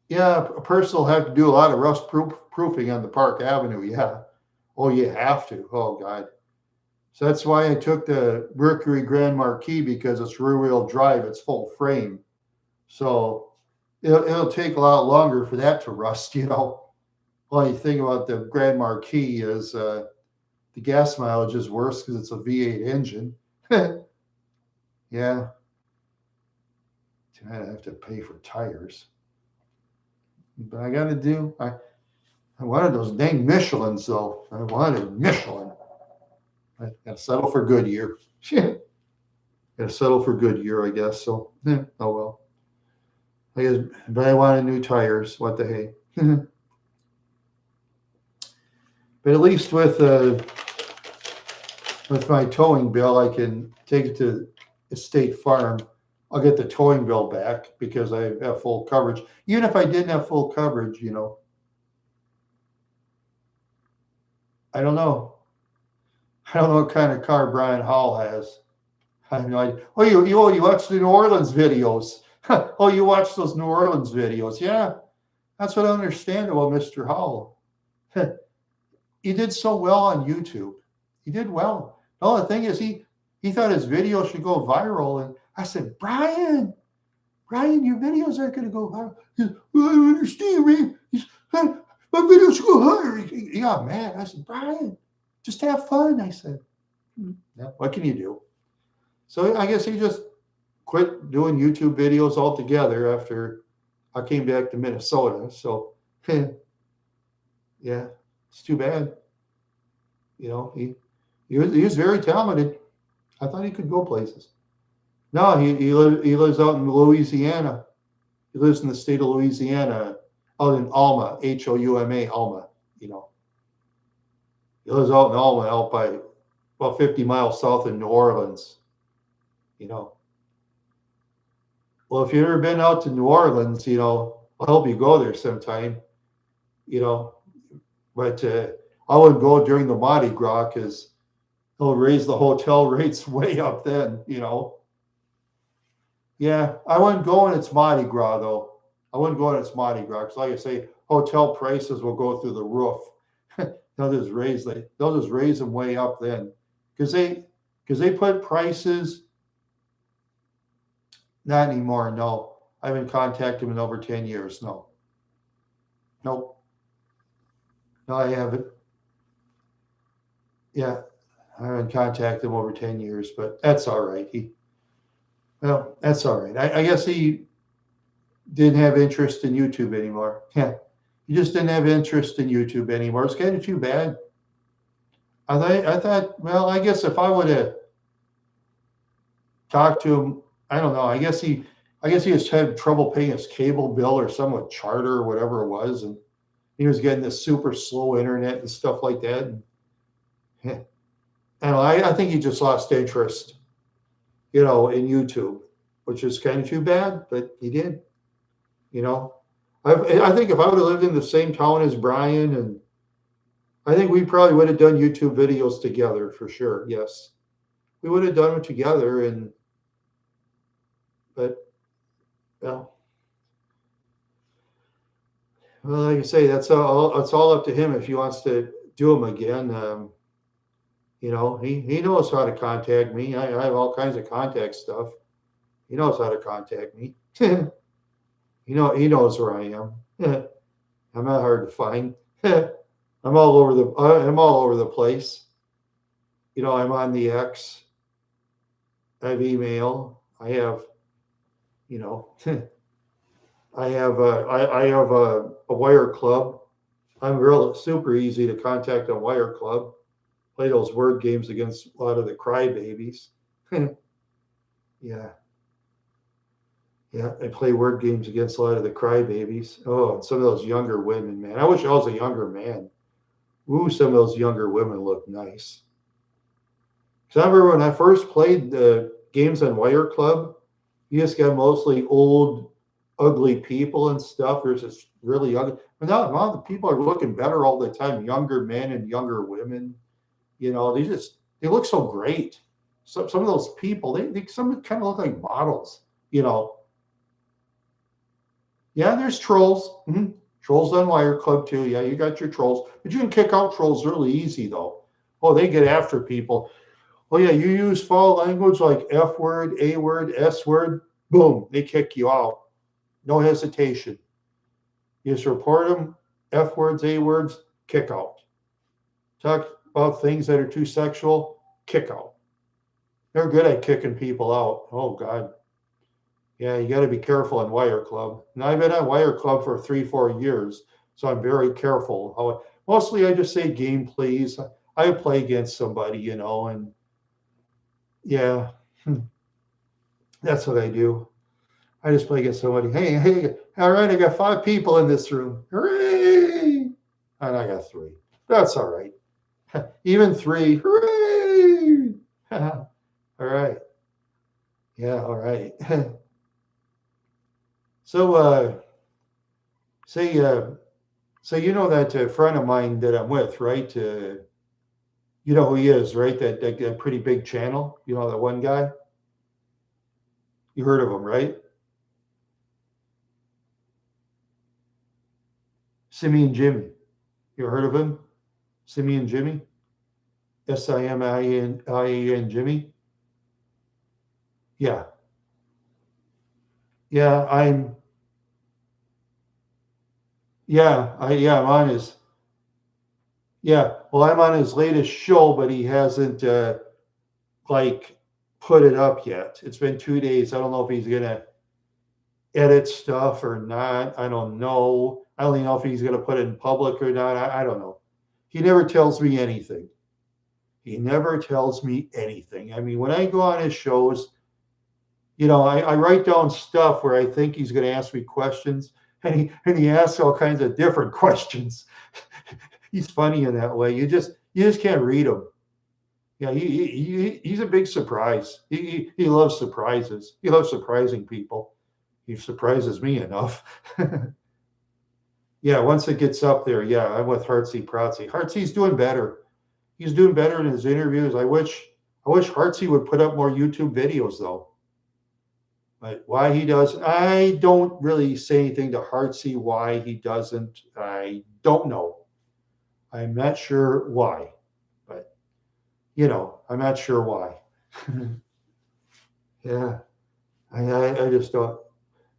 Yeah, a person will have to do a lot of rust proofing on the Park Avenue. Yeah. Oh, you have to. Oh, God. So that's why I took the Mercury Grand Marquis because it's rear-wheel drive. It's full frame. So it'll take a lot longer for that to rust, Only thing about the Grand Marquis is the gas mileage is worse because it's a V8 engine. Yeah. I have to pay for tires. But I got to do, I wanted those dang Michelins, though. I wanted Michelin. I got to settle for Goodyear. Got to settle for Goodyear, I guess. So, oh well. I guess, but I wanted new tires. What the hey? But at least with my towing bill, I can take it to the State Farm. I'll get the towing bill back because I have full coverage. Even if I didn't have full coverage, I don't know. I don't know what kind of car Brian Hall has. I have no idea. Oh, you watch the New Orleans videos. Oh, you watch those New Orleans videos. Yeah, that's what I understand about Mr. Hall. He did so well on YouTube. He did well. The only thing is he thought his video should go viral. And I said, Brian, your videos aren't going to go viral. He said, well, I don't understand, man. My videos should go higher. He got mad. I said, Brian, just have fun. I said, yeah, what can you do? So I guess he just quit doing YouTube videos altogether after I came back to Minnesota. So, yeah, it's too bad. He was very talented. I thought he could go places. No, he lives out in Louisiana. He lives in the state of Louisiana, out in Alma, Houma, Alma. He lives out in Alma, out by about 50 miles south of New Orleans. Well, if you've ever been out to New Orleans, I'll help you go there sometime. But I wouldn't go during the Mardi Gras because He'll raise the hotel rates way up then, you know. Yeah, I wouldn't go when it's Mardi Gras though. I wouldn't go when it's Mardi Gras because, like I say, hotel prices will go through the roof. They'll just raise them way up then, because they put prices. Not anymore. No, I haven't contacted them in over 10 years. No, nope, no, I haven't. Yeah, I haven't contacted him over 10 years, but that's all right. Well, that's all right. I guess he didn't have interest in YouTube anymore. Yeah, he just didn't have interest in YouTube anymore. It's kind of too bad. I thought, well, I guess if I would have talked to him, I don't know. I guess he just had trouble paying his cable bill or some with Charter or whatever it was, and he was getting this super slow internet and stuff like that. And yeah, I think he just lost interest, in YouTube, which is kind of too bad, but he did. You know, I think if I would have lived in the same town as Brian, and I think we probably would have done YouTube videos together for sure. Yes, we would have done it together, and but well, well, like I say, that's all up to him if he wants to do them again. He knows how to contact me. I have all kinds of contact stuff. He knows how to contact me. He knows where I am. I'm not hard to find. I'm all over the place. I'm on the X. I have email. I have, you know, I have a Wire Club. I'm real super easy to contact on Wire Club. Play those word games against a lot of the crybabies. Yeah, yeah, I play word games against a lot of the crybabies. Oh, and some of those younger women, man. I wish I was a younger man. Ooh, some of those younger women look nice. Because I remember when I first played the games on Wire Club, you just got mostly old, ugly people and stuff. There's this really young. But now the people are looking better all the time. Younger men and younger women. They look so great. Some of those people, some kind of look like models. Yeah, there's trolls. Trolls on Wire Club too. Yeah, you got your trolls, but you can kick out trolls really easy though. Oh, they get after people. Oh yeah, you use foul language like F word, A word, S word. Boom, they kick you out. No hesitation. You just report them. F words, A words, kick out. Talk about things that are too sexual, kick out. They're good at kicking people out. Oh God. Yeah, you got to be careful in Wire Club. And I've been on Wire Club for 3-4 years, so I'm very careful. Mostly I just say game, please. I play against somebody, and yeah, that's what I do. I just play against somebody. Hey, all right, I got 5 people in this room. Hooray! And I got 3. That's all right. Even 3. Hooray! All right. Yeah, all right. So, so that friend of mine that I'm with, right? You know who he is, right? That pretty big channel. You know that one guy. You heard of him, right? Simeon Jimmy. You heard of him? Simeon Jimmy. Simien Jimmy. Yeah. Yeah, I'm on his. Yeah, well, I'm on his latest show, but he hasn't like put it up yet. It's been 2 days. I don't know if he's gonna edit stuff or not. I don't know. I don't even know if he's gonna put it in public or not. I don't know. He never tells me anything. He never tells me anything. I mean, when I go on his shows, I write down stuff where I think he's going to ask me questions, and he asks all kinds of different questions. He's funny in that way. You just can't read him. Yeah, he's a big surprise. He loves surprises. He loves surprising people. He surprises me enough. Yeah, once it gets up there, yeah, I'm with Heartsy Protsy. Heartsy's doing better. He's doing better in his interviews. I wish Hartsey would put up more YouTube videos though. But why he doesn't, I don't really say anything to Hartsey why he doesn't. I don't know. I'm not sure why, but I'm not sure why. Yeah, I just don't.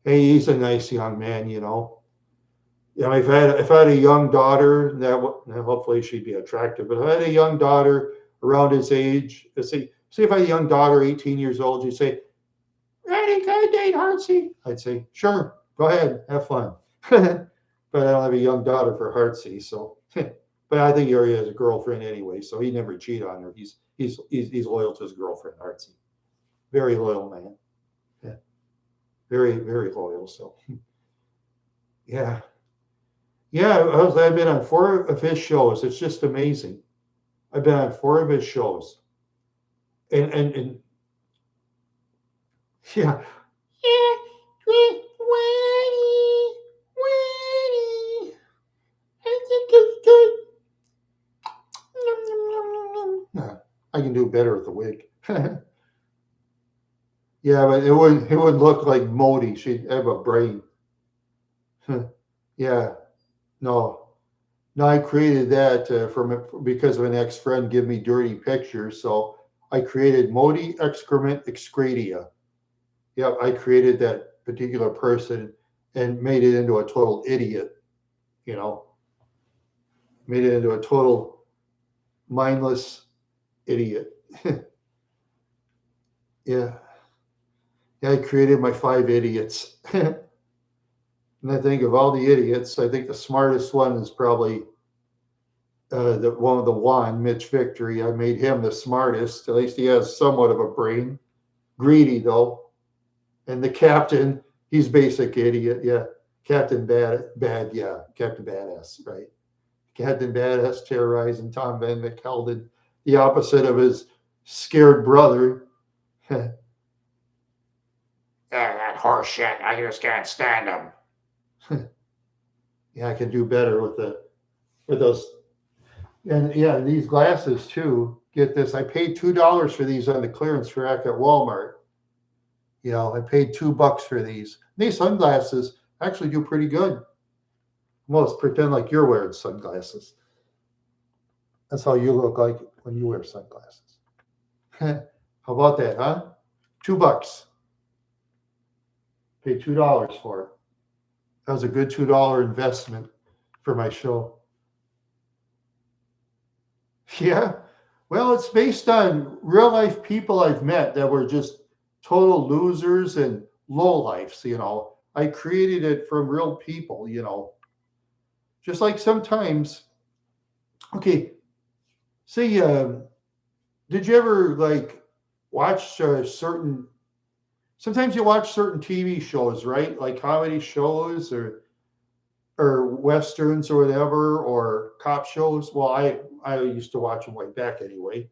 Hey, he's a nice young man. Yeah, if I had a young daughter, now hopefully she'd be attractive. But if I had a young daughter around his age, let's say if I had a young daughter, 18 years old, you say, "Ready, can I date Hartsey?" I'd say, "Sure, go ahead, have fun." But I don't have a young daughter for Hartsey, so. But I think he already has a girlfriend anyway, so he never cheat on her. He's loyal to his girlfriend, Hartsey. Very loyal man. Yeah, very very loyal. So yeah. Yeah, I've been on 4 of his shows. It's just amazing. I've been on 4 of his shows, and yeah, yeah, Winnie, Winnie, I think it's good. Nom, nom, nom, nom, nom. Nah, I can do better with the wig. Yeah, but it would look like Modi. She'd have a brain. Yeah, no. No, I created that because of an ex-friend give me dirty pictures. So I created Modi excrement excretia. Yeah, I created that particular person and made it into a total idiot. You know, made it into a total mindless idiot. Yeah, yeah. I created my 5 idiots, and I think of all the idiots, I think the smartest one is probably the one of the one, Mitch Victory. I made him the smartest. At least he has somewhat of a brain. Greedy though. And the captain, he's basic idiot. Yeah. Captain Bad. Yeah. Captain Badass. Right. Captain Badass terrorizing Tom Van McKeldin, the opposite of his scared brother. Yeah, that horse shit. I just can't stand him. Yeah, I can do better with those. And yeah, these glasses too. Get this, I paid $2 for these on the clearance rack at Walmart. I paid $2 for these. These sunglasses actually do pretty good. Almost pretend like you're wearing sunglasses. That's how you look like when you wear sunglasses. How about that, huh? $2. Paid $2 for it. That was a good $2 investment for my show. Yeah. Well, it's based on real life people I've met that were just total losers and lowlifes. I created it from real people. Just like sometimes, okay, say, did you ever like watch sometimes you watch certain TV shows, right? Like comedy shows or westerns or whatever, or cop shows. Well, I used to watch them way back anyway.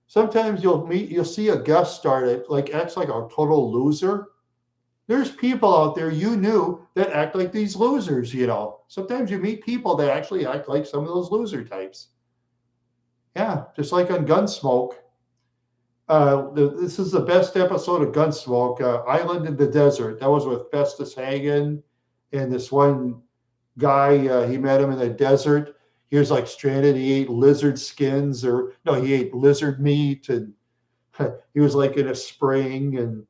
Sometimes you'll see a guest star that like acts like a total loser. There's people out there you knew that act like these losers. Sometimes you meet people that actually act like some of those loser types. Yeah, just like on Gunsmoke. This is the best episode of Gunsmoke. Island in the Desert. That was with Festus Hagen and this one guy. He met him in the desert. He was like stranded. He ate lizard skins, or no, he ate lizard meat, and he was like in a spring, and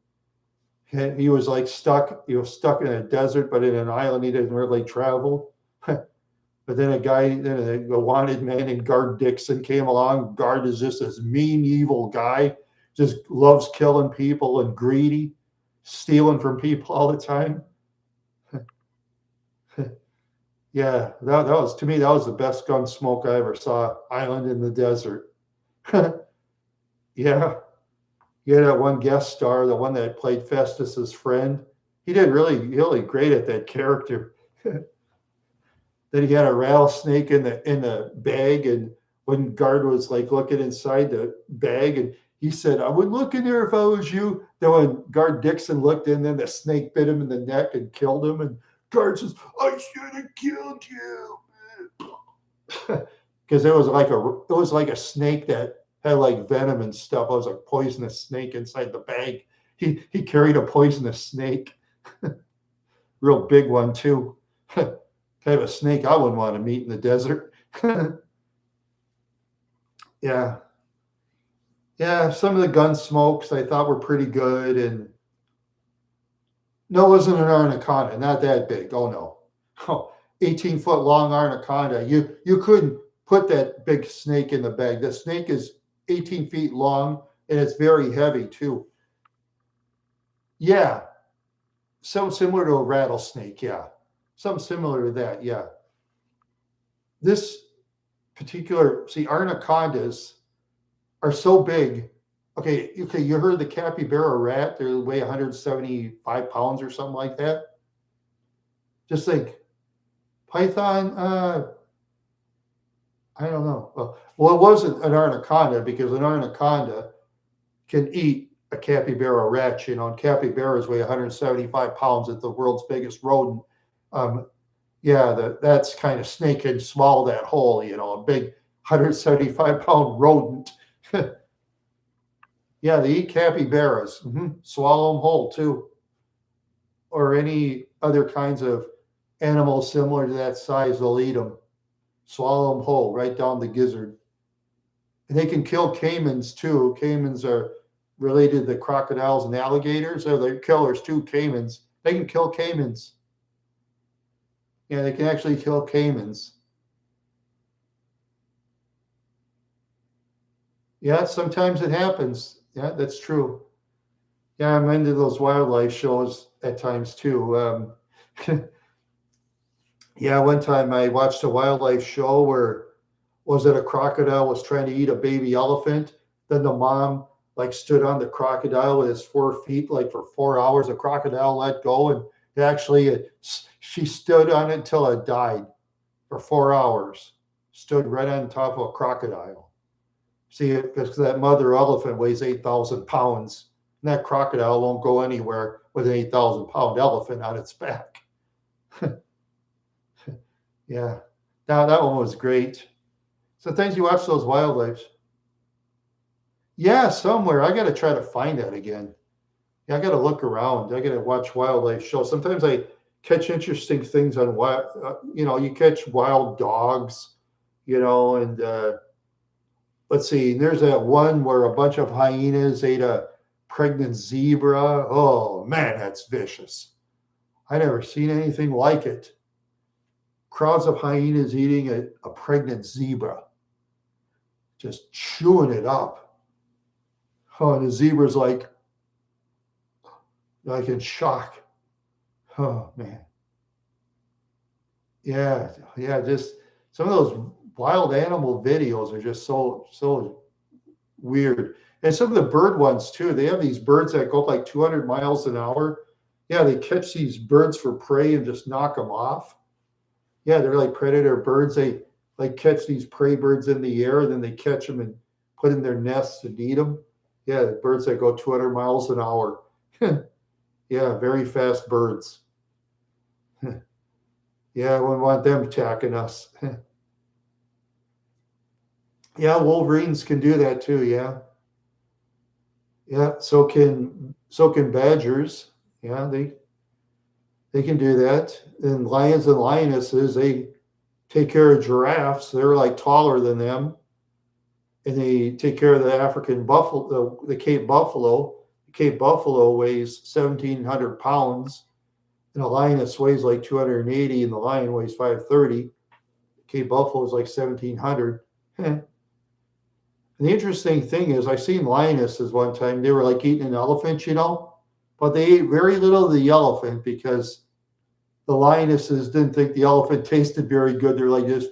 he was like stuck. He was stuck in a desert, but in an island he didn't really travel. But then a wanted man named Guard Dixon came along. Guard is just this mean, evil guy, just loves killing people and greedy, stealing from people all the time. Yeah, that was, to me, that was the best Gunsmoke I ever saw. Island in the Desert. Yeah, you had that one guest star, the one that played Festus's friend. He did really great at that character. Then he had a rattlesnake in the bag, and when Guard was like looking inside the bag, and he said, "I would look in there if I was you." Then when Guard Dixon looked in, then the snake bit him in the neck and killed him. And Guard says, "I should have killed you." because it was like a snake that had like venom and stuff. It was a poisonous snake inside the bag. He carried a poisonous snake, real big one too. Kind of a snake I wouldn't want to meet in the desert. Yeah, yeah. Some of the gun smokes I thought were pretty good, and no, it wasn't an anaconda, not that big. Oh no, oh, 18-foot long anaconda. You couldn't put that big snake in the bag. The snake is 18 feet long and it's very heavy too. Yeah, something similar to a rattlesnake. Yeah, something similar to that. Yeah, this particular anacondas are so big. Okay, okay, you heard the capybara rat? They weigh 175 pounds or something like that. Just think, python. I don't know. Well, it wasn't an anaconda because an anaconda can eat a capybara rat. And capybaras weigh 175 pounds. It's the world's biggest rodent. Um, yeah, that's kind of snake can swallow that whole. A big 175-pound rodent. Yeah, they eat capybaras. Swallow them whole too, or any other kinds of animals similar to that size. They'll eat them, swallow them whole, right down the gizzard. And they can kill caimans too. Caimans are related to crocodiles and alligators. They're killers too. Caimans. They can kill caimans. Yeah, they can actually kill caimans. Yeah, sometimes it happens. Yeah, that's true. Yeah, I'm into those wildlife shows at times too. Yeah, one time I watched a wildlife show where was it a crocodile was trying to eat a baby elephant? Then the mom like stood on the crocodile with his 4 feet like for 4 hours. The crocodile let go, and she stood on it until it died for 4 hours. Stood right on top of a crocodile. See, because that mother elephant weighs 8,000 pounds, and that crocodile won't go anywhere with an 8,000-pound elephant on its back. Yeah, now that one was great. Sometimes you watch those wildlife. Yeah, somewhere. I got to try to find that again. Yeah, I got to look around. I got to watch wildlife shows. Sometimes I catch interesting things on wild. You catch wild dogs. And let's see. There's that one where a bunch of hyenas ate a pregnant zebra. Oh man, that's vicious. I never seen anything like it. Crowds of hyenas eating a pregnant zebra, just chewing it up. Oh, and the zebra's like in shock. Oh man. Yeah, yeah, just some of those wild animal videos are just so weird. And some of the bird ones too. They have these birds that go up like 200 miles an hour. Yeah, they catch these birds for prey and just knock them off. Yeah, they're like predator birds. They like catch these prey birds in the air, then they catch them and put in their nests and eat them. Yeah, the birds that go 200 miles an hour. Yeah, very fast birds. Yeah, I wouldn't want them attacking us. Yeah, wolverines can do that too. Yeah, yeah. So can badgers. Yeah, they can do that. And lions and lionesses, they take care of giraffes. They're like taller than them, and they take care of the African buffalo, the Cape buffalo. The Cape buffalo weighs 1,700 pounds, and a lioness weighs like 280, and the lion weighs 530. Cape buffalo is like 1,700. And the interesting thing is, I seen lionesses one time. They were like eating an elephant, but they ate very little of the elephant because the lionesses didn't think the elephant tasted very good. They're like just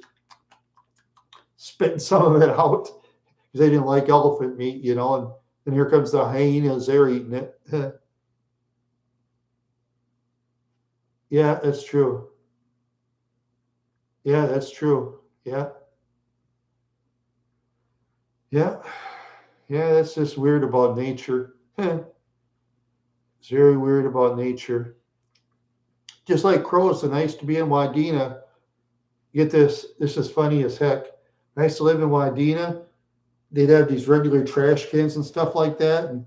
spitting some of it out because they didn't like elephant meat, and here comes the hyenas. They're eating it. Yeah, that's true. Yeah, that's true. Yeah, yeah, yeah. That's just weird about nature. It's very weird about nature. Just like crows, and I used to be in Wadena. Get this. This is funny as heck. I used to live in Wadena. They'd have these regular trash cans and stuff like that. And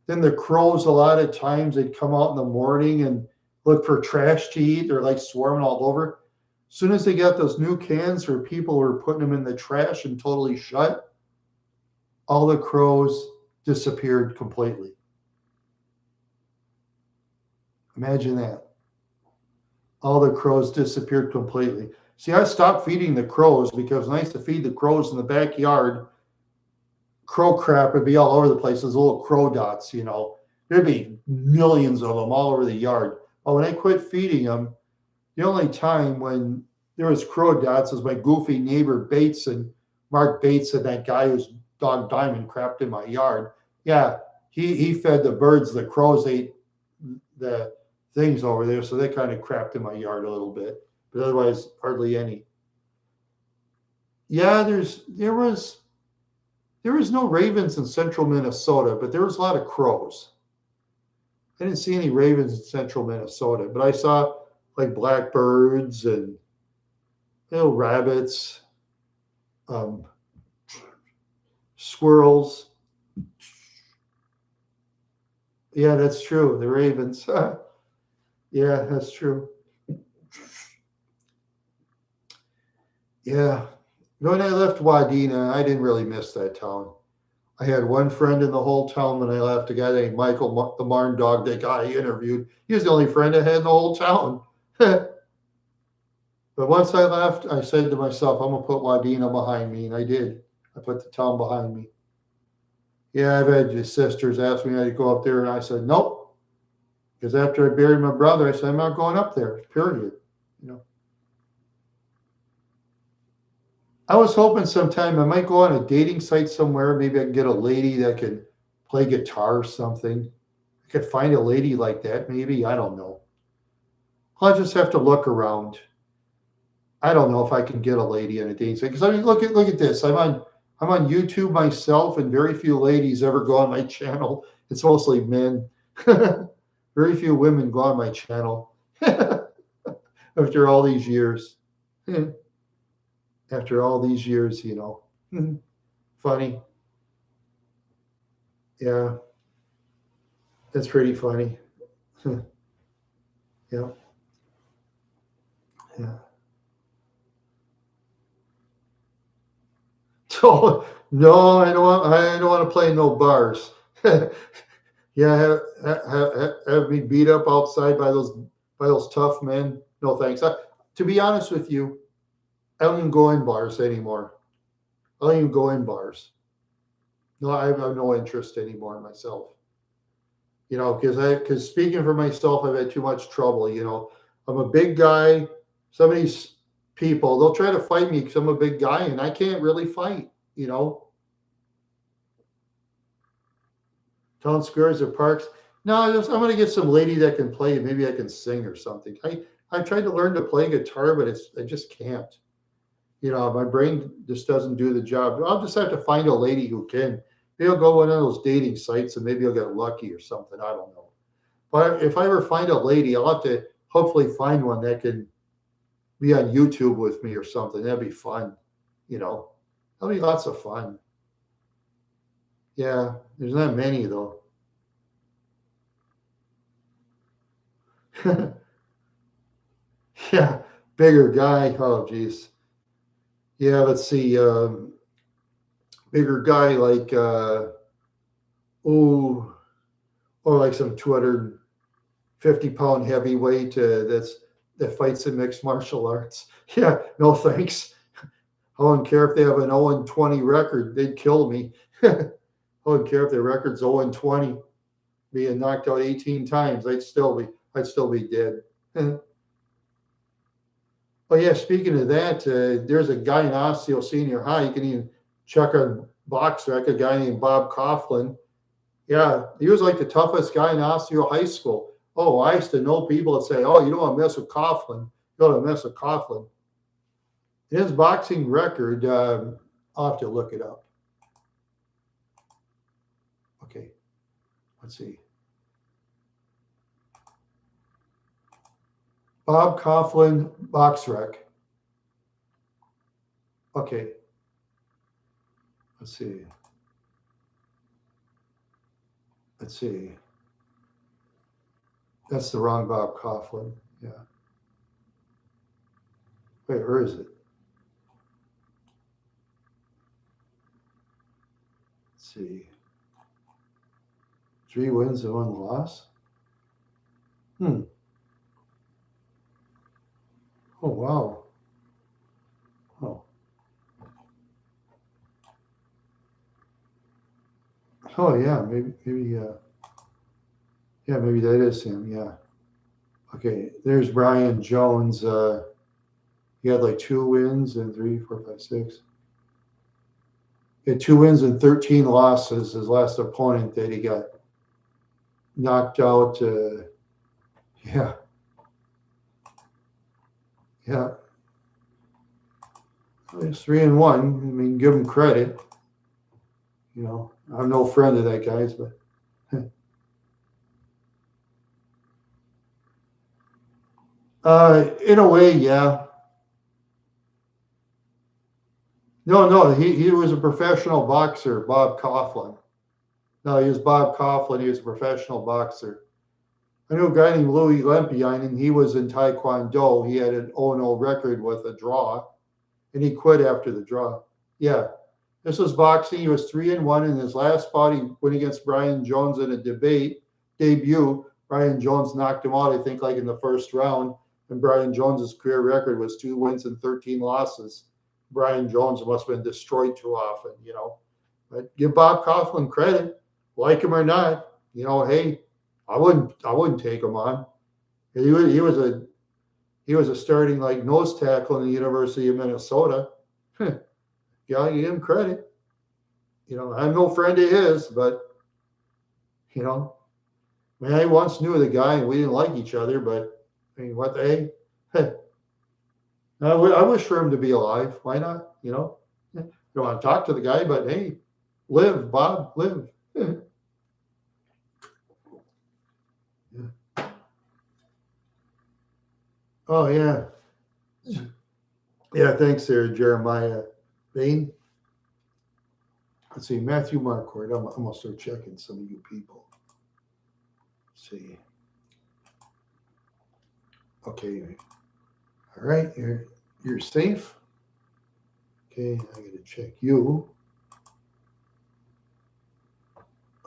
then the crows, a lot of times, they'd come out in the morning and look for trash to eat. They're like swarming all over. As soon as they got those new cans where people were putting them in the trash and totally shut, all the crows disappeared completely. Imagine that. All the crows disappeared completely. See, I stopped feeding the crows because when I used to feed the crows in the backyard, crow crap would be all over the place. Those little crow dots, you know, there'd be millions of them all over the yard. But when I quit feeding them, the only time when there was crow dots was my goofy neighbor Bates and Mark Bates and that guy whose dog Diamond crapped in my yard. Yeah, he fed the birds. The crows ate the things over there, so they kind of crapped in my yard a little bit. But otherwise, hardly any. Yeah, there was no ravens in central Minnesota, but there was a lot of crows. I didn't see any ravens in central Minnesota, but I saw like blackbirds and little rabbits, um, squirrels. Yeah, that's true. The ravens. Yeah, that's true. Yeah. When I left Wadena, I didn't really miss that town. I had one friend in the whole town when I left, a guy named Michael, the Marn dog, that guy I interviewed. He was the only friend I had in the whole town. But once I left, I said to myself, I'm going to put Wadena behind me. And I did. I put the town behind me. Yeah, I've had your sisters ask me to go up there. And I said, nope. Because after I buried my brother, I said, I'm not going up there, period. You know, I was hoping sometime I might go on a dating site somewhere. Maybe I can get a lady that can play guitar or something. I could find a lady like that, maybe. I don't know. I'll just have to look around. I don't know if I can get a lady on a dating site. Because I mean, look at this. I'm on YouTube myself, and very few ladies ever go on my channel. It's mostly men. Very few women go on my channel after all these years. After all these years, you know. Funny. Yeah, that's pretty funny. Yeah, yeah. So no, I don't want to play no bars. Yeah, have me beat up outside by those tough men. No thanks. To be honest with you, I don't even go in bars anymore. I don't even go in bars. No, I have no interest anymore in myself. You know, because speaking for myself, I've had too much trouble. You know, I'm a big guy. Some of these people, they'll try to fight me because I'm a big guy, and I can't really fight. You know, town squares or parks. No, I'm gonna get some lady that can play. Maybe I can sing or something. I tried to learn to play guitar, but I just can't. You know, my brain just doesn't do the job. I'll just have to find a lady who can. Maybe I'll go one of those dating sites and maybe I'll get lucky or something. I don't know. But if I ever find a lady, I'll have to hopefully find one that can be on YouTube with me or something. That'd be fun. You know, that'll be lots of fun. Yeah, there's not many though. Yeah, bigger guy. Oh, geez. Yeah, let's see. Bigger guy like oh, or like some 250-pound heavyweight that fights in mixed martial arts. Yeah, no thanks. I wouldn't care if they have an 0-20 record; they'd kill me. I wouldn't care if their record's 0-20, being knocked out 18 times. I'd still be dead. Oh yeah, speaking of that, there's a guy in Osseo Senior High. You can even check on BoxRec, a guy named Bob Coughlin. Yeah, he was like the toughest guy in Osseo High School. Oh, I used to know people that say, "Oh, you don't want to mess with Coughlin. You don't want to mess with Coughlin." His boxing record, I'll have to look it up. Okay, let's see. Bob Coughlin, BoxRec. Okay, Let's see. Let's see. That's the wrong Bob Coughlin. Yeah. Wait, where is it? Let's see. 3 wins and 1 loss. Hmm. Oh wow. Oh. Oh yeah. Maybe. Yeah. Maybe that is him. Yeah. Okay. There's Brian Jones. He had like 2 wins and 3, 4, 5, 6. He had 2 wins and 13 losses. His last opponent that he got knocked out. Yeah. Yeah. He's 3-1. I mean, give him credit. You know, I'm no friend of that guy's, but in a way, yeah. No, he was a professional boxer, Bob Coughlin. No, he was Bob Coughlin. He was a professional boxer. I knew a guy named Louis Lempion, and he was in Taekwondo. He had an 0-0 record with a draw, and he quit after the draw. Yeah, this was boxing. He was 3-1 in his last bout. He went against Brian Jones in a debut. Brian Jones knocked him out, I think, like in the first round. And Brian Jones's career record was 2 wins and 13 losses. Brian Jones must have been destroyed too often, you know. But give Bob Coughlin credit, like him or not. You know, hey, I wouldn't take him on. He was a starting like nose tackle in the University of Minnesota. Yeah, you give him credit. You know, I'm no friend of his, but you know, I mean, I once knew the guy and we didn't like each other, but I mean, what the hey, I wish for him to be alive. Why not? You know, you don't want to talk to the guy, but hey, live, Bob, live. Yeah. Oh yeah, yeah. Thanks, there, Jeremiah Bain. Let's see, Matthew Marquardt. I'm gonna start checking some of you people. Let's see. Okay. All right. You're safe. Okay. I gotta check you.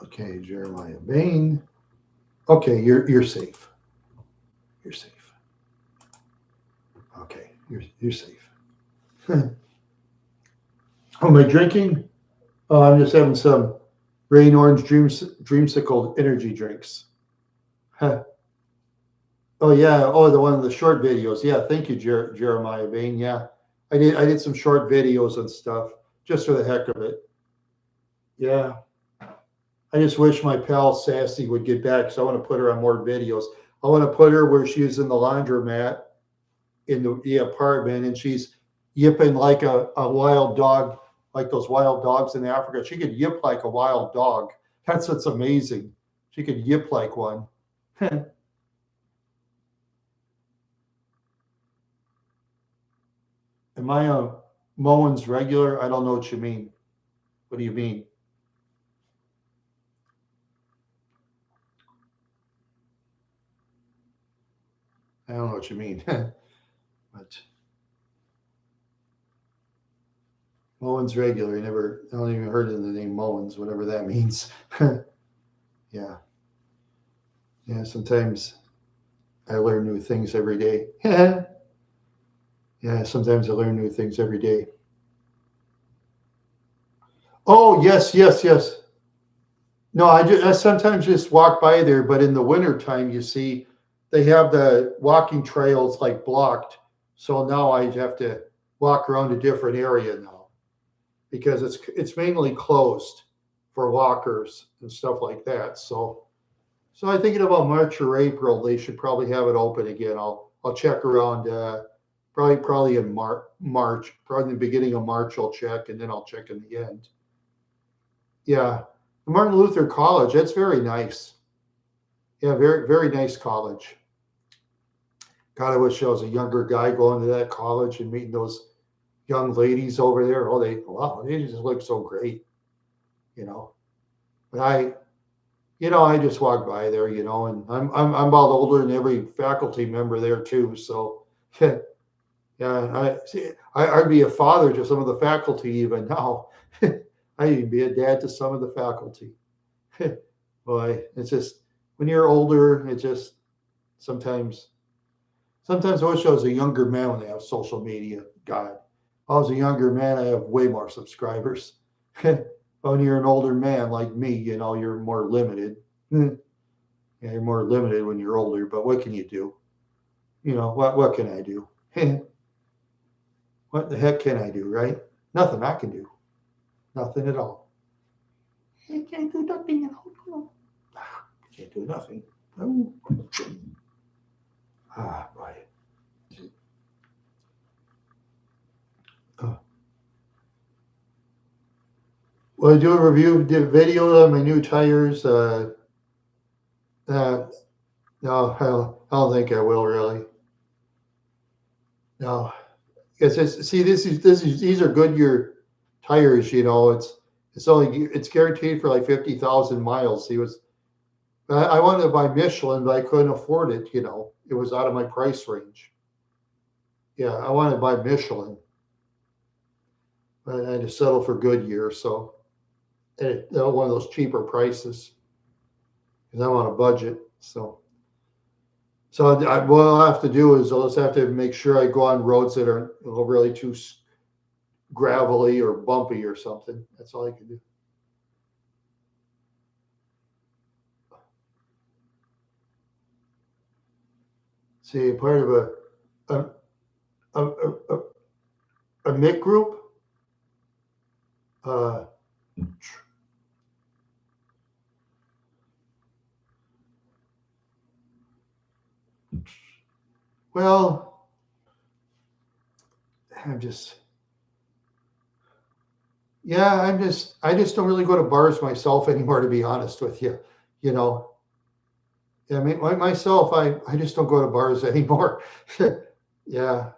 Okay, Jeremiah Bain. Okay, you're safe. You're safe. Okay, you're safe. Oh, am I drinking? Oh, I'm just having some Rain Orange Dreamsicle energy drinks. Huh. Oh yeah. Oh, the one of the short videos. Yeah. Thank you, Jeremiah Bain. Yeah, I did some short videos and stuff just for the heck of it. Yeah. I just wish my pal Sassy would get back because I want to put her on more videos. I want to put her where she's in the laundromat in the apartment and she's yipping like a wild dog, like those wild dogs in Africa. She could yip like a wild dog. That's what's amazing. She could yip like one. Am I a Moen's regular? I don't know what you mean. What do you mean? I don't know what you mean. But Moen's regular. I don't even heard of the name Moen's, whatever that means. Yeah. Yeah. Sometimes I learn new things every day. Yeah. Sometimes I learn new things every day. Oh, yes, yes, yes. No, I sometimes just walk by there, but in the wintertime, you see, they have the walking trails like blocked. So now I have to walk around a different area now because it's mainly closed for walkers and stuff like that. So I'm thinking about March or April, they should probably have it open again. I'll check around probably in March, probably in the beginning of March. I'll check and then I'll check in the end. Yeah, Martin Luther College. That's very nice. Yeah, very very nice college. God, I wish I was a younger guy going to that college and meeting those. young ladies over there. Oh, they just look so great, you know. But I just walk by there, and I'm about older than every faculty member there too. So yeah, I see. I'd be a father to some of the faculty even now. I even be a dad to some of the faculty. Boy, it's just when you're older, it just sometimes sometimes I wish I was a younger man when I have social media. God, if I was a younger man, I have way more subscribers. When you're an older man like me, you're more limited. Yeah, you're more limited when you're older, but what can you do? What can I do? What the heck can I do, right? Nothing I can do. Nothing at all. I can't do nothing at all. Can't do nothing. Oh. Boy. Uh, well, I do a review, did a video on my new tires. No, I don't think I will really. No, it's see, these are Goodyear tires. It's guaranteed for like 50,000 miles. I wanted to buy Michelin, but I couldn't afford it. It was out of my price range. Yeah, I wanted to buy Michelin, but I had to settle for Goodyear. So one of those cheaper prices because I'm on a budget. So what I'll have to do is I'll just have to make sure I go on roads that aren't really too gravelly or bumpy or something. That's all I can do. See, part of a MIC group. Uh, well, I'm just yeah, I just don't really go to bars myself anymore, to be honest with you. You know, yeah, I mean, myself, I just don't go to bars anymore. Yeah.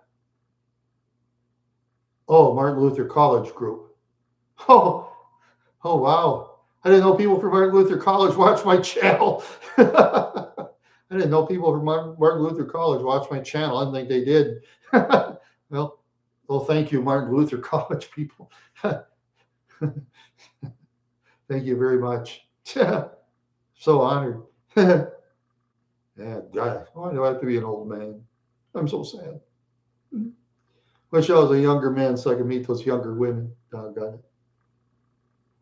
Oh, Martin Luther College group. Oh, oh, wow. I didn't know people from Martin Luther College watch my channel. I didn't know people from Martin Luther College watch my channel. I didn't think they did. well, well, thank you, Martin Luther College people. Thank you very much. So honored. Yeah, God, why do I have to be an old man? I'm so sad. Wish I was a younger man so I could meet those younger women. Doggone it.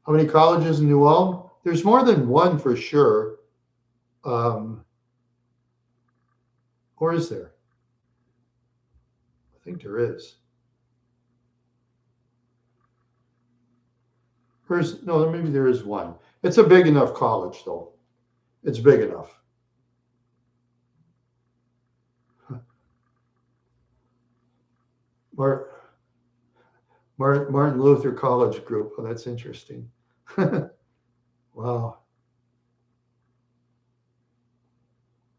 How many colleges in New Ulm? There's more than one for sure. Or is there? I think there is. No, maybe there is one. It's a big enough college, though. It's big enough. Martin Luther College group. Oh, that's interesting. Wow.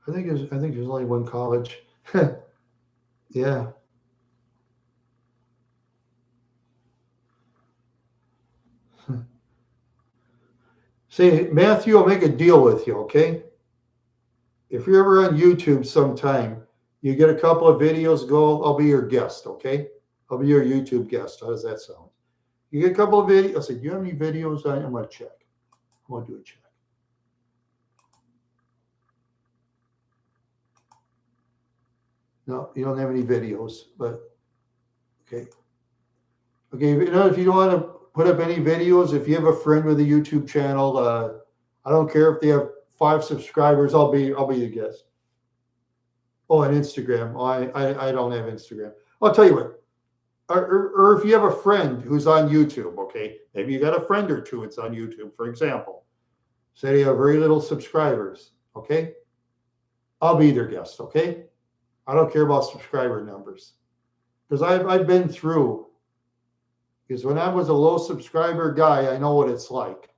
I think there's only one college. Yeah. See, Matthew, I'll make a deal with you, okay? If you're ever on YouTube sometime, you get a couple of videos, I'll be your guest, okay? I'll be your YouTube guest. How does that sound? You get a couple of videos. I said, do you have any videos? I'm going to check. I'm going to do a check. No, you don't have any videos, but okay. Okay, if you don't want to put up any videos, if you have a friend with a YouTube channel, I don't care if they have 5 subscribers, I'll be the guest. Oh, and Instagram. Oh, I don't have Instagram. I'll tell you what. Or if you have a friend who's on YouTube, okay, maybe you got a friend or two that's on YouTube, for example. Say they have very little subscribers, okay? I'll be their guest, okay? I don't care about subscriber numbers because I've been through. Because when I was a low subscriber guy, I know what it's like.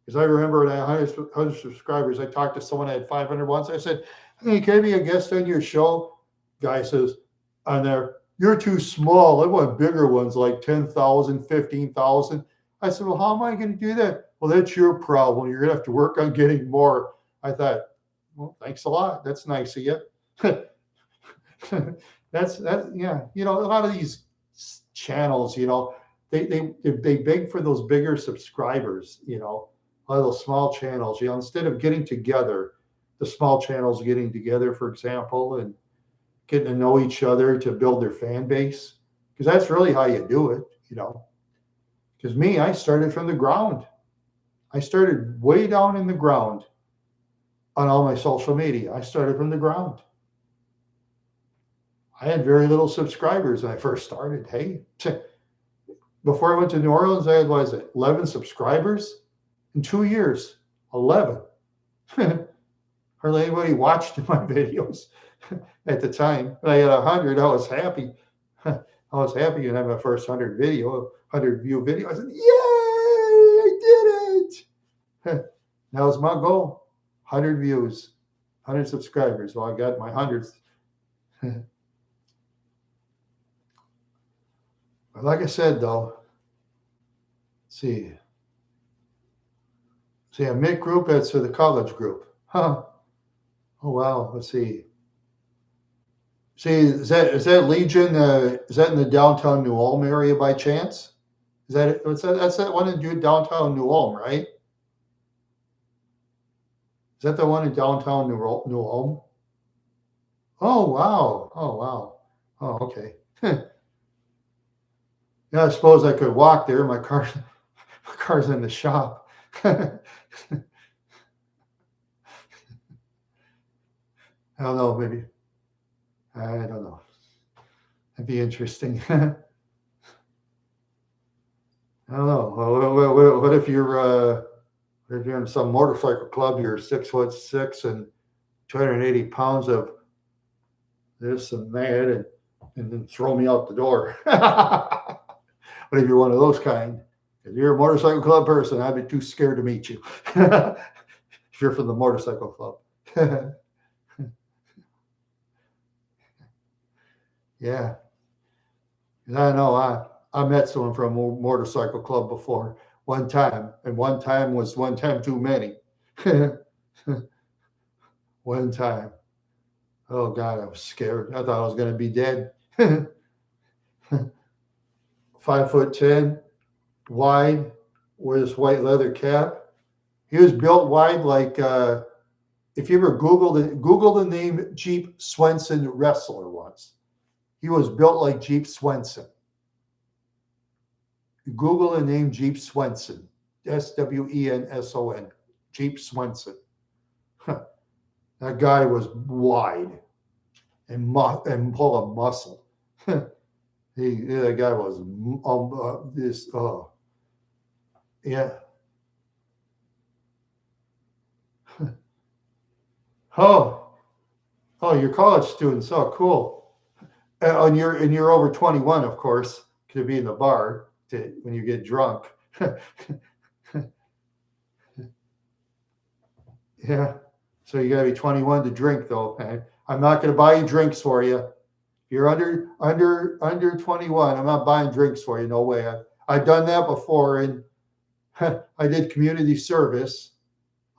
Because I remember when I had 100 subscribers, I talked to someone I had 500 once. I said, "Hey, can I be a guest on your show?" Guy says, "On there, you're too small. I want bigger ones like 10,000, 15,000. I said, well, how am I going to do that? Well, that's your problem. You're going to have to work on getting more. I thought, well, thanks a lot. That's nice of you. Yeah. You know, a lot of these channels, you know, they beg for those bigger subscribers, you know, a lot of those small channels, you know, instead of getting together, the small channels getting together, for example, and getting to know each other to build their fan base. Because that's really how you do it, you know. Because me, I started from the ground. I started way down in the ground on all my social media. I started from the ground. I had very little subscribers when I first started. Hey, before I went to New Orleans, I had, what is it, 11 subscribers in 2 years. 11. Hardly anybody watched my videos at the time. When I had 100, I was happy. I was happy to have my first 100 view video. I said, yay, I did it. That was my goal. 100 views, 100 subscribers. Well, I got my hundreds. But like I said, though, see, a mid group, that's for the college group. Huh. Oh, wow. Let's see. See, is that Legion? Is that in the downtown New Ulm area by chance? Is that it? That's that one in downtown New Ulm, right? Is that the one in downtown New Ulm? Oh wow! Oh wow! Oh okay. Yeah, I suppose I could walk there. My car's in the shop. I don't know. Maybe I don't know. That'd be interesting. I don't know. What if you're in some motorcycle club? You're 6'6" and 280 pounds of this and that, and then throw me out the door. But if you're one of those kind, if you're a motorcycle club person, I'd be too scared to meet you. If you're from the motorcycle club. Yeah. I know I met someone from a motorcycle club before one time, and one time was one time too many. One time. Oh God, I was scared. I thought I was going to be dead. 5'10", wide, with this white leather cap. He was built wide like if you ever Google the name Jeep Swenson wrestler once. He was built like Jeep Swenson. Google the name Jeep Swenson, Swenson, Jeep Swenson. That guy was wide and full of muscle. That guy was yeah. Oh, you're college students. Oh, cool. And you're over 21, of course. Could be in the bar when you get drunk. Yeah. So you got to be 21 to drink, though. I'm not going to buy you drinks for you. If you're under 21, I'm not buying drinks for you. No way. I've done that before, and I did community service.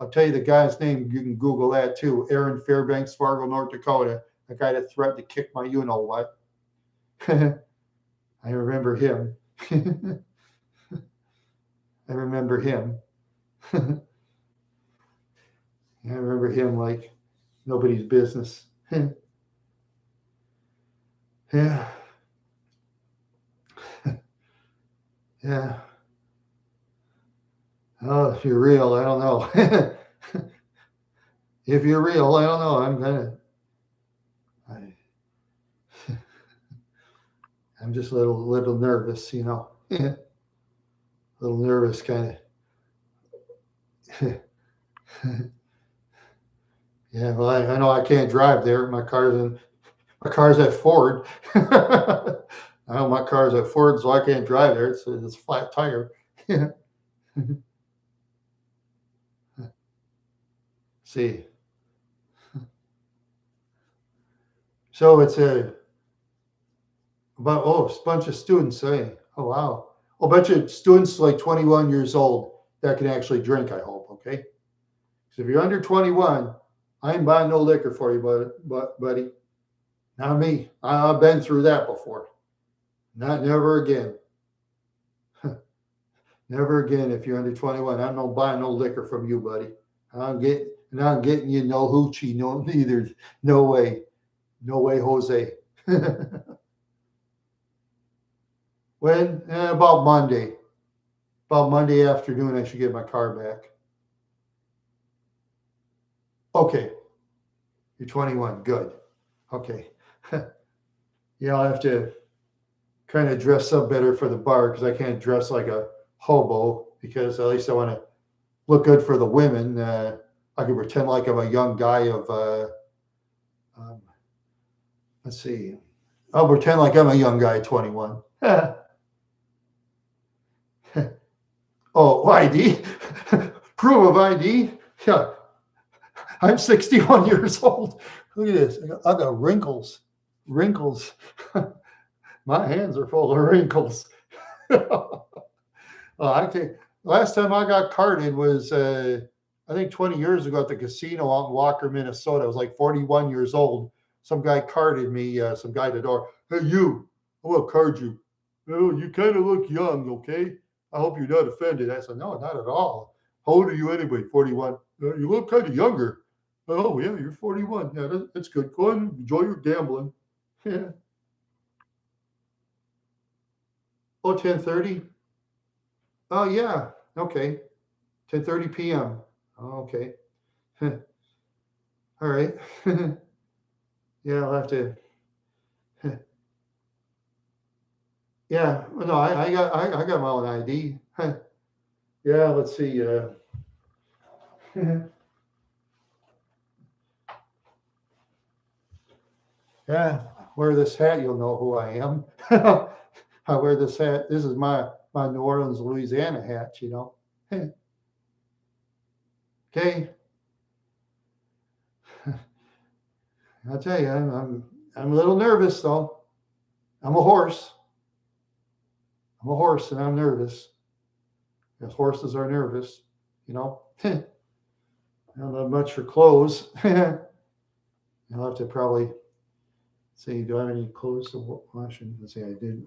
I'll tell you the guy's name. You can Google that too. Aaron Fairbanks, Fargo, North Dakota. The guy that threatened to kick my you-know-what. I remember him. I remember him. I remember him like nobody's business. Yeah. Yeah. Oh, if you're real, I don't know. If you're real, I don't know. I'm just a little nervous, you know. A little nervous, kind of. Yeah, well, I know I can't drive there. My car's at Ford. I know my car's at Ford, so I can't drive there. It's a flat tire. Yeah. See. So it's About, oh, a bunch of students, hey. Oh, wow. A bunch of students like 21 years old that can actually drink, I hope, okay? So if you're under 21, I ain't buying no liquor for you, buddy. Not me. I've been through that before. Not never again. Never again if you're under 21. I'm not buying no liquor from you, buddy. I'm getting you no hoochie, no neither. No way. No way, Jose. When? About Monday. About Monday afternoon, I should get my car back. Okay. You're 21. Good. Okay. Yeah, I'll have to kind of dress up better for the bar because I can't dress like a hobo because at least I want to look good for the women. I can pretend like I'm a young guy of, um, let's see, I'll pretend like I'm a young guy, 21. Oh, ID? Proof of ID? Yeah, I'm 61 years old. Look at this. I got wrinkles. Wrinkles. My hands are full of wrinkles. I think last time I got carded was, I think 20 years ago at the casino out in Walker, Minnesota. I was like 41 years old. Some guy carded me, some guy at the door. Hey, you, I will card you. Oh, you kind of look young, okay? I hope you're not offended. I said, no, not at all. How old are you anyway? 41. You look kind of younger. Oh, yeah, you're 41. Yeah, that's good. Go ahead and enjoy your gambling. Yeah. Oh, 10:30? Oh, yeah. Okay. 10:30 p.m. Oh, okay. All right. Yeah, I'll have to. Yeah, no, I got my own ID. Yeah, let's see. Yeah, wear this hat, you'll know who I am. I wear this hat. This is my New Orleans, Louisiana hat. You know. Okay, I'll tell you, I'm a little nervous though. I'm a horse. I'm a horse, and I'm nervous. Because horses are nervous. You know. I don't have much for clothes. I'll have to probably see. Do I have any clothes to wash? Let's see. I did.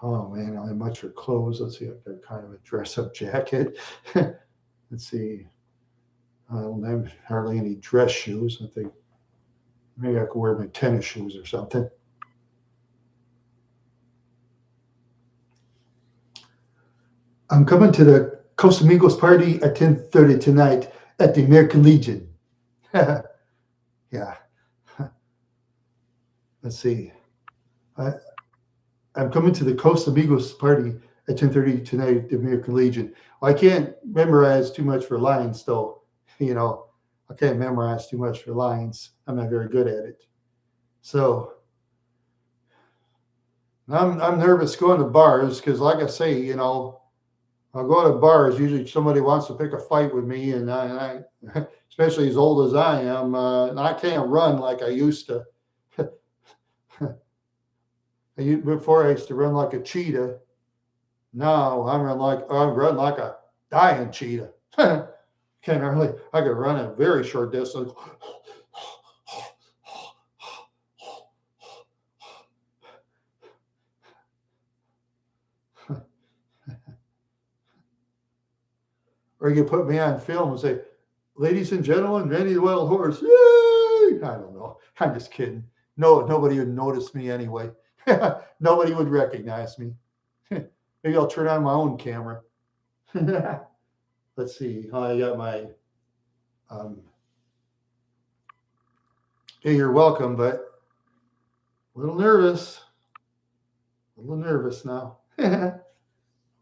Oh man, I don't have much for clothes. Let's see. I've got kind of a dress-up jacket. Let's see. I don't have hardly any dress shoes. I think maybe I could wear my tennis shoes or something. I'm coming to the Cosamigos party at 10:30 tonight at the American Legion. Yeah. Let's see. I, I'm coming to the Cosamigos party at 10:30 tonight at the American Legion. Well, I can't memorize too much for lines, though. You know, I can't memorize too much for lines. I'm not very good at it. So I'm nervous going to bars because, like I say, you know, I'll go to bars. Usually, somebody wants to pick a fight with me, and especially as old as I am, I can't run like I used to. Before I used to run like a cheetah. Now I run like a dying cheetah. Can't really. I could run a very short distance. Or you put me on film and say, "Ladies and gentlemen, Randy the Wild Horse." Yay! I don't know. I'm just kidding. No, nobody would notice me anyway. Nobody would recognize me. Maybe I'll turn on my own camera. Let's see. I got my. Um, hey, you're welcome, but a little nervous. A little nervous now. I'm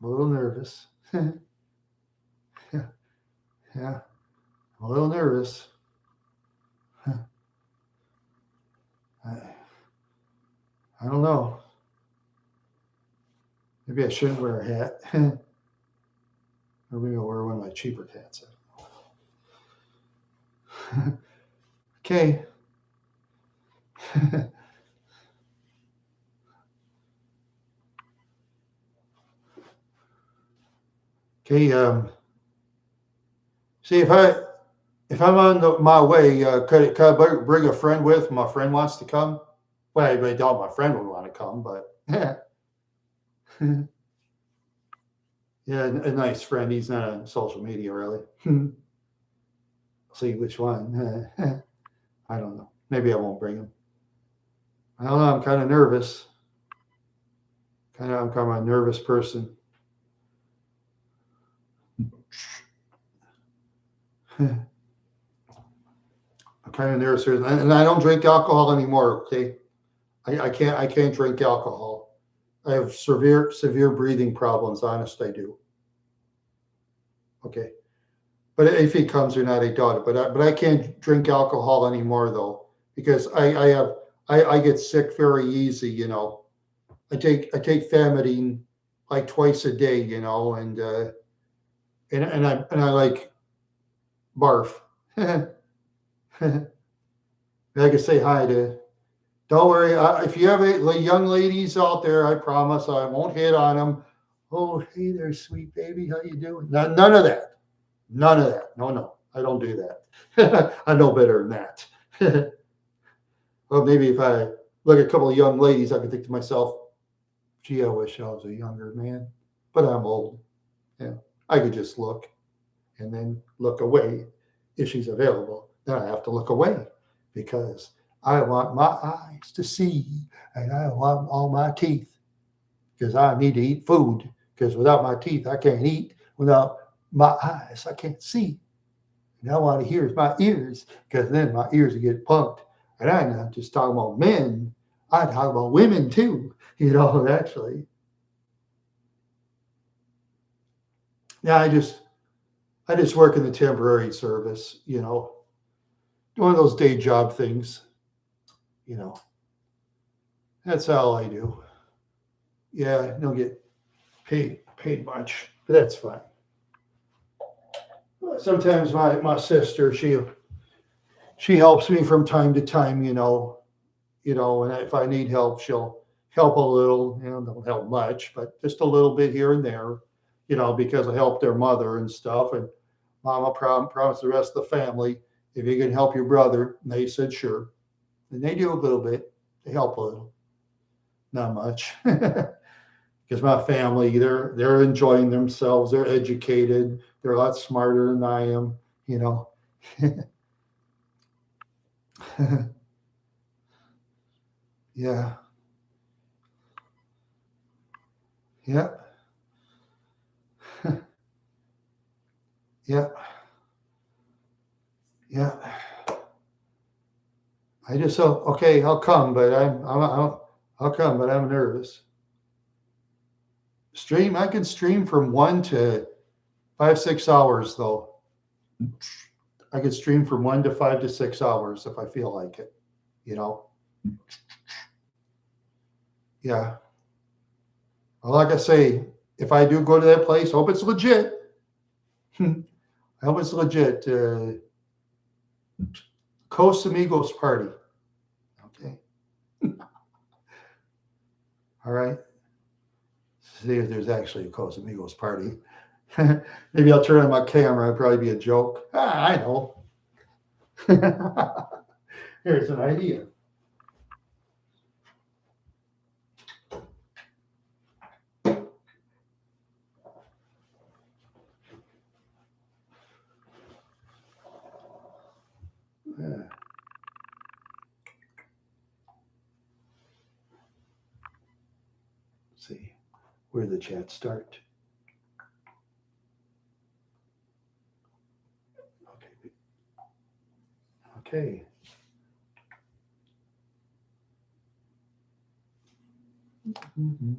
a little nervous. Yeah, I'm a little nervous. I, I don't know. Maybe I shouldn't wear a hat. Or maybe I'll wear one of my cheaper hats. Okay. Okay. See if I'm on my way, could I bring a friend with? My friend wants to come. Well, I doubt my friend would want to come, but yeah, a nice friend. He's not on social media really. See which one. I don't know. Maybe I won't bring him. I don't know. I'm kind of nervous. I'm kind of a nervous person. I'm kind of nervous, and I don't drink alcohol anymore. Okay, I can't drink alcohol. I have severe breathing problems. Honest, I do. Okay, but if he comes or not, I doubt it. But I can't drink alcohol anymore though because I get sick very easy. You know, I take famidine like twice a day. You know, and I like barf. I can say hi to. Don't worry. If you have young ladies out there, I promise I won't hit on them. Oh, hey there, sweet baby. How you doing? None of that. None of that. No, no. I don't do that. I know better than that. Well, maybe if I look at a couple of young ladies, I could think to myself, gee, I wish I was a younger man. But I'm old. Yeah. I could just look and then look away if she's available. Then I have to look away because I want my eyes to see and I want all my teeth because I need to eat food because without my teeth, I can't eat. Without my eyes, I can't see. And I want to hear my ears because then my ears will get punked. And I'm not just talking about men, I talk about women too, you know, actually. Yeah, I just work in the temporary service, you know, one of those day job things, you know. That's all I do. Yeah, I don't get paid much, but that's fine. Sometimes my sister she helps me from time to time, and if I need help, she'll help a little, don't help much, but just a little bit here and there, because I helped their mother and stuff. And Mama promised the rest of the family, if you can help your brother, and they said sure. And they do a little bit. They help a little, not much. Because my family, they're enjoying themselves. They're educated. They're a lot smarter than I am. You know. Yeah. Yeah. Yeah. Yeah. I just okay. I'll come, but I'll come, but I'm nervous. Stream. I can stream from 1 to 5, 6 hours though. I could stream from 1 to 5 to 6 hours if I feel like it. You know. Yeah. Well, like I say, if I do go to that place, hope it's legit. I hope it's legit. Coast Amigos party. Okay. All right. See if there's actually a Coast Amigos party. Maybe I'll turn on my camera. It'd probably be a joke. I know. Here's an idea. Let's see where the chat start. Okay. Mm-hmm.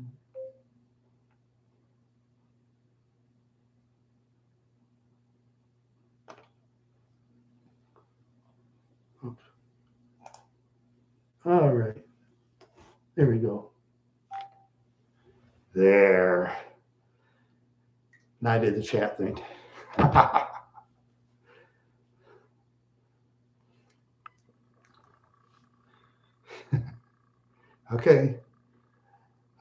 Oops. All right. There we go. There. Now I did the chat thing. Okay.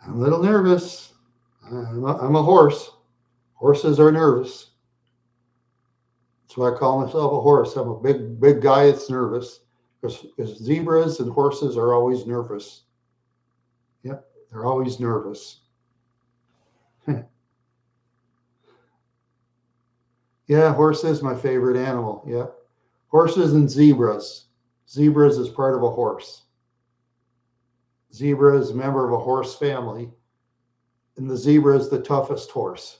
I'm a little nervous. I'm a horse. Horses are nervous. That's why I call myself a horse. I'm a big guy that's nervous. Because zebras and horses are always nervous. Yep, they're always nervous. Yeah, horse is my favorite animal. Yeah. Horses and zebras. Zebras is part of a horse. Zebra is a member of a horse family, and the zebra is the toughest horse.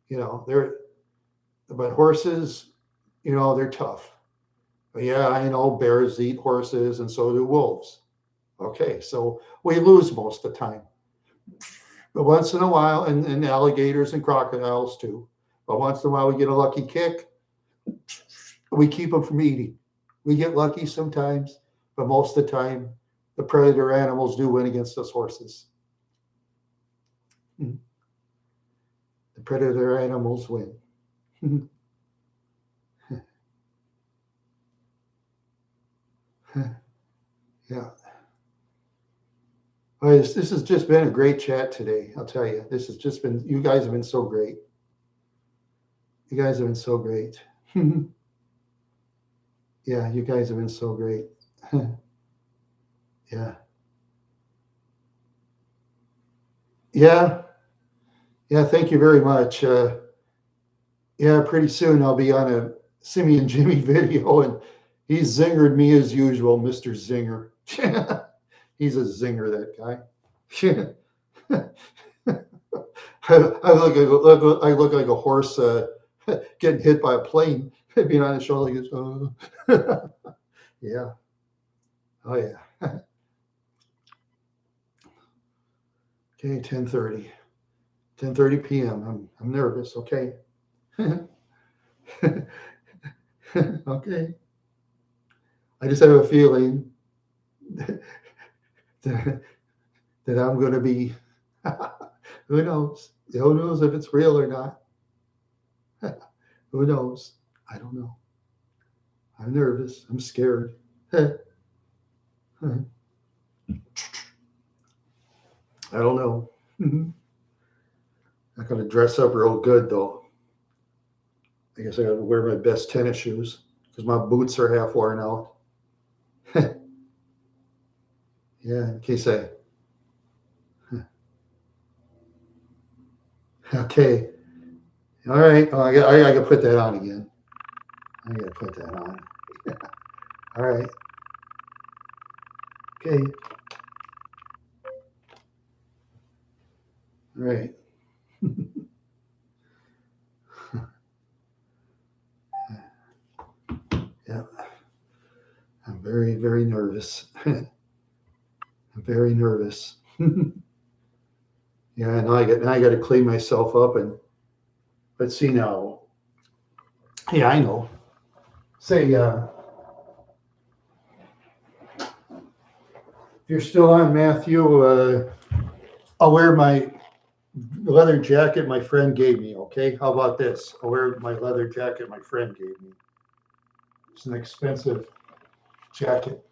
But horses, they're tough. But yeah, I know bears eat horses, and so do wolves. Okay, so we lose most of the time. But once in a while, and alligators and crocodiles too. But once in a while, we get a lucky kick. We keep them from eating. We get lucky sometimes, but most of the time, the predator animals do win against us horses. The predator animals win. Yeah. Well, this has just been a great chat today. I'll tell you, this has just been, you guys have been so great. You guys have been so great. Yeah, you guys have been so great. Yeah. Yeah. Yeah. Thank you very much. Yeah, pretty soon I'll be on a Simmy and Jimmy video, and he's zingered me as usual, Mr. Zinger. He's a zinger, that guy. I look like a horse getting hit by a plane, being on his shoulder. Yeah. Oh yeah. Okay, 10:30. 10:30 p.m. I'm nervous. Okay. Okay. I just have a feeling that I'm going to be. Who knows? Who knows if it's real or not? Who knows? I don't know. I'm nervous. I'm scared. I don't know. I'm going to dress up real good though. I guess I got to wear my best tennis shoes because my boots are half worn out. Yeah, in case I. Okay. All right. Oh, I got to put that on again. I got to put that on. All right. Okay. All right. Yeah. I'm very, very nervous. I'm very nervous. Yeah, now I got to clean myself up, and let's see now. Yeah, I know. Say, if you're still on, Matthew, I'll wear my leather jacket my friend gave me. Okay, how about this? I'll wear my leather jacket my friend gave me. It's an expensive jacket.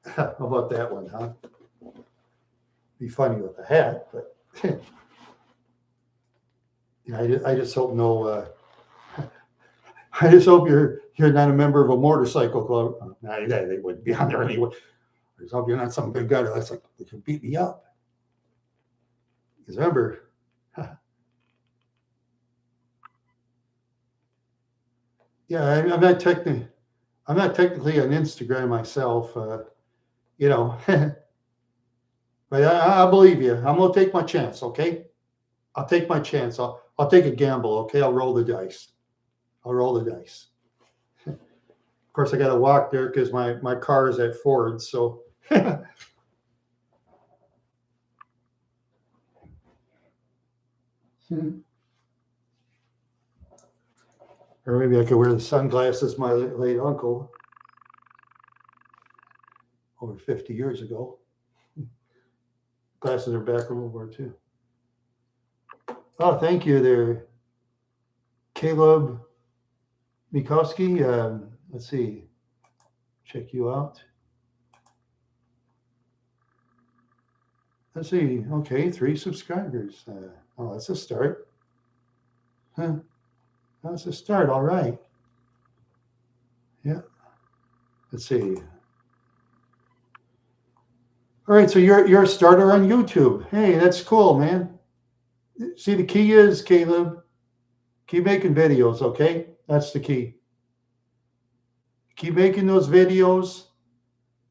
How about that one, huh? Be funny with the hat, but yeah, I just hope no. I just hope you're not a member of a motorcycle club. Nah, they wouldn't be on there anyway. I just hope you're not some big guy that's like, they can beat me up. Because remember, yeah, I'm not technically on Instagram myself, but I believe you. I'm gonna take my chance, okay? I'll take my chance. I'll take a gamble, okay? I'll roll the dice. I'll roll the dice. Of course, I got to walk there because my car is at Ford, so. Or maybe I could wear the sunglasses my late uncle over 50 years ago. Glasses are back from World War II. Oh, thank you there, Caleb Mikowski. Let's see. Check you out. Let's see. Okay, 3 subscribers. Oh, that's a start. Huh. That's a start. All right. Yeah. Let's see. All right. So you're a starter on YouTube. Hey, that's cool, man. See, the key is, Caleb, keep making videos. Okay, that's the key. Keep making those videos.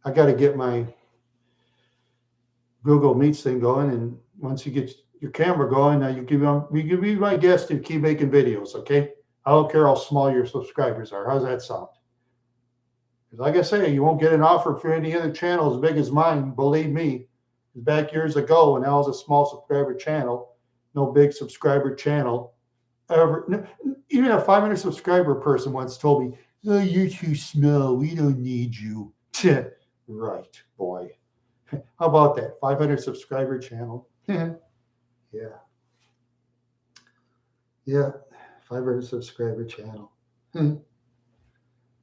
I got to get my Google Meets thing going, and once you get your camera going, now you can be my guest and keep making videos. Okay, I don't care how small your subscribers are. How's that sound? Like I say, you won't get an offer for any other channel as big as mine. Believe me, back years ago when I was a small subscriber channel, no big subscriber channel ever. Even a 500 subscriber person once told me, "Oh, you're too small. We don't need you." Right, boy. How about that? 500 subscriber channel. Yeah. Yeah. 500 subscriber channel.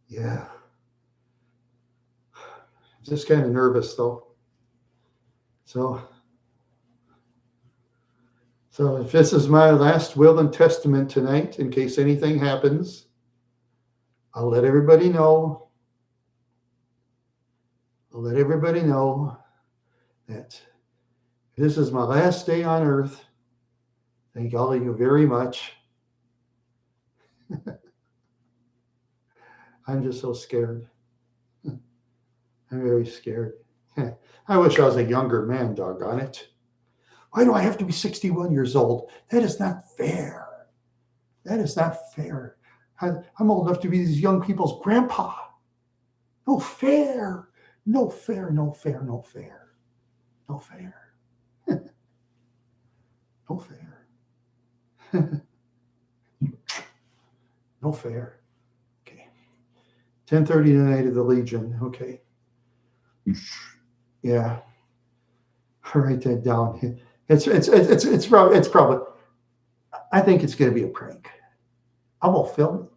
Yeah. Just kind of nervous though. So if this is my last will and testament tonight, in case anything happens, I'll let everybody know. That this is my last day on earth. Thank all of you very much. I'm just so scared. I'm very scared. I wish I was a younger man, doggone it. Why do I have to be 61 years old? That is not fair. That is not fair. I'm old enough to be these young people's grandpa. No fair. No fair. No fair. No fair. No fair. No fair. No fair. Okay. 10:30 tonight at the Legion. Okay. Yeah. I'll write that down. It's probably. I think it's going to be a prank. I won't film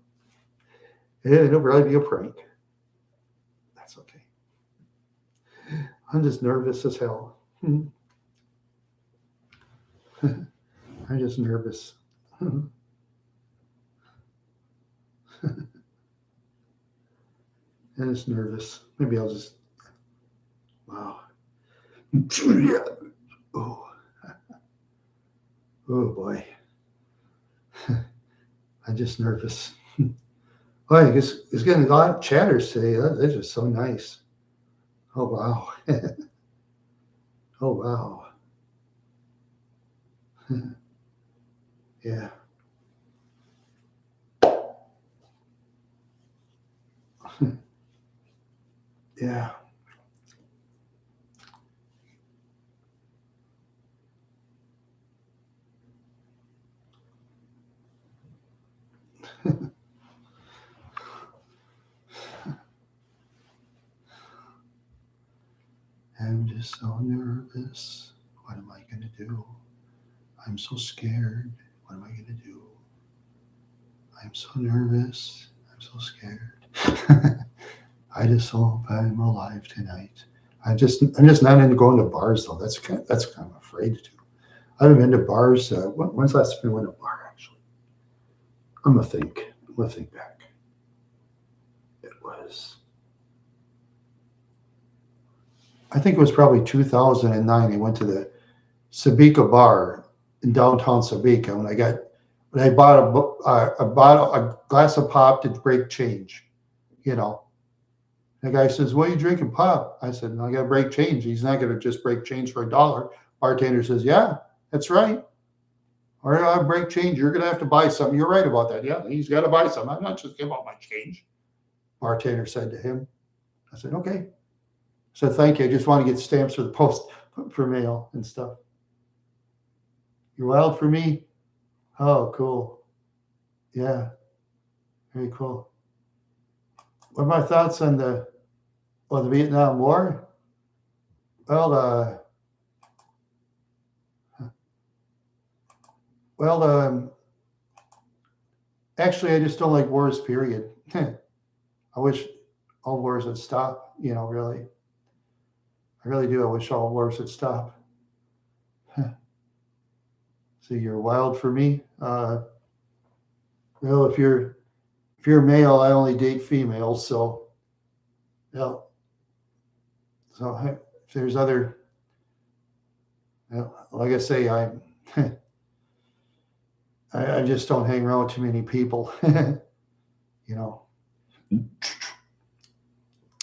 it. It'll really be a prank. That's okay. I'm just nervous as hell. I'm just nervous. I'm just nervous. Maybe I'll just. Wow. Oh. Oh boy. I'm just nervous. Well, I guess it's getting a lot of chatters today. That's just so nice. Oh wow. Oh wow. Yeah. Yeah. I'm just so nervous. What am I going to do? I'm so scared. What am I going to do? I'm so nervous. I'm so scared. I just hope I'm alive tonight. I'm just not into going to bars though. That's kind of afraid to do. I haven't been to bars. When's the last time I went to a bar actually? I'm gonna think back. It was. I think it was probably 2009. I went to the Sabika bar in downtown Sabika when I bought a glass of pop to break change. You know, the guy says, "What are you drinking, pop?" I said, "No, I got to break change." He's not going to just break change for $1. Bartender says, "Yeah, that's right. Or I break change. You're going to have to buy something." You're right about that. Yeah, he's got to buy something. I'm not just giving out my change. Bartender said to him. I said, "Okay." I said, "Thank you. I just want to get stamps for the post for mail and stuff." You're wild for me? Oh, cool. Yeah, very cool. What are my thoughts on the Vietnam War? Well, actually, I just don't like wars. Period. I wish all wars would stop. You know, really, I really do. I wish all wars would stop. So you're wild for me. Well, if you're male, I only date females. So yeah. So if there's other, like I say, I just don't hang around with too many people. You know,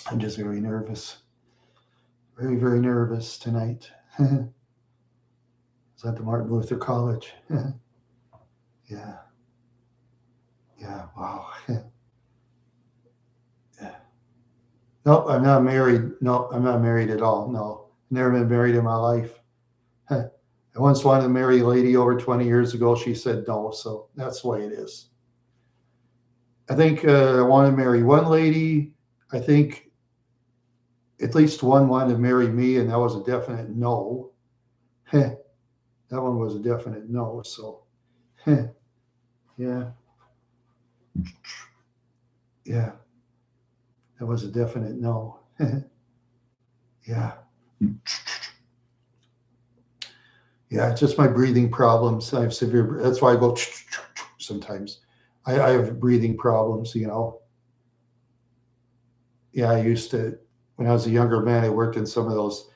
I'm just very nervous, very very nervous tonight. Is at the Martin Luther College. Yeah, yeah, wow. Yeah. Nope, I'm not married. No, I'm not married at all. No, never been married in my life. I once wanted to marry a lady over 20 years ago. She said no, so that's the way it is. I think I want to marry one lady. I think at least one wanted to marry me, and that was a definite no. That one was a definite no. So, yeah, yeah, that was a definite no. Yeah, yeah, it's just my breathing problems. I have severe. That's why I go sometimes. I have breathing problems. Yeah, I used to when I was a younger man. I worked in some of those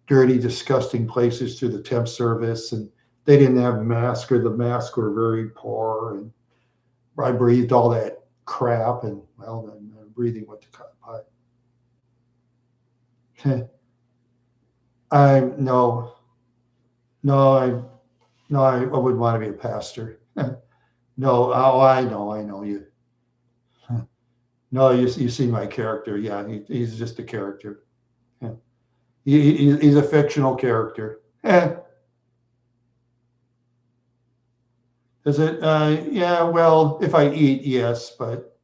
dirty, disgusting places through the temp service, and they didn't have masks, or the masks were very poor, and I breathed all that crap, and well, then breathing went to pot. I no, no, I wouldn't want to be a pastor. No, oh, I know you. No, you see my character. Yeah, he's just a character. Yeah. He's a fictional character. Is it? Yeah. Well, if I eat, yes, but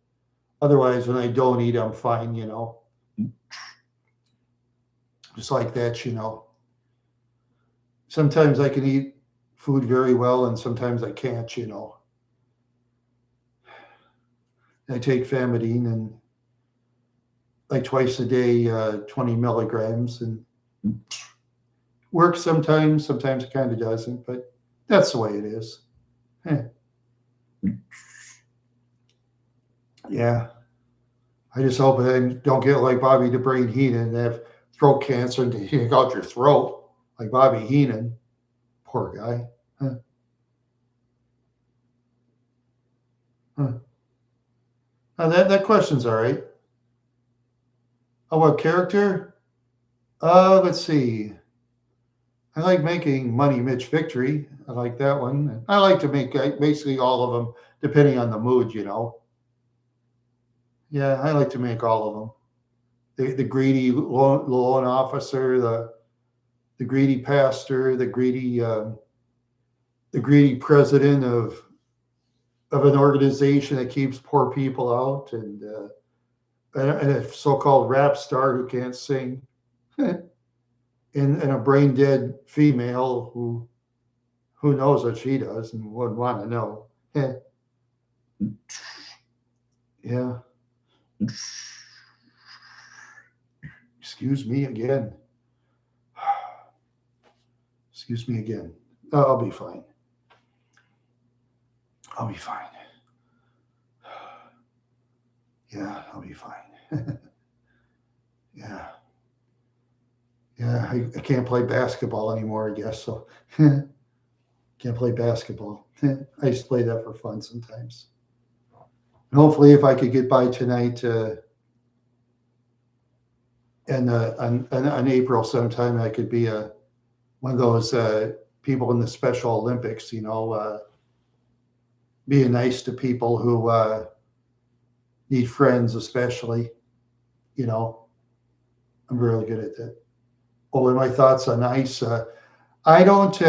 otherwise, when I don't eat, I'm fine. Just like that. Sometimes I can eat food very well, and sometimes I can't. I take famidine and like twice a day, 20 milligrams, and works sometimes. Sometimes it kind of doesn't, but that's the way it is. Yeah. I just hope I don't get like Bobby the Brain Heenan and have throat cancer and take out your throat like Bobby Heenan. Poor guy. Huh. Huh. Now that question's all right. Oh, what character? Let's see. I like making Money Mitch Victory. I like that one. I like to make basically all of them, depending on the mood. Yeah, I like to make all of them. The greedy loan officer, the greedy pastor, the greedy president of an organization that keeps poor people out, and a so-called rap star who can't sing, and a brain dead female who knows what she does and would want to know. Yeah. Excuse me again. Excuse me again. Oh, I'll be fine. I'll be fine. Yeah, I'll be fine. Yeah. Yeah, I can't play basketball anymore, I guess. So can't play basketball. I used to play that for fun sometimes. And hopefully, if I could get by tonight and on April sometime, I could be one of those people in the Special Olympics. Being nice to people who need friends, especially. I'm really good at that. Oh, and my thoughts on ice. I don't.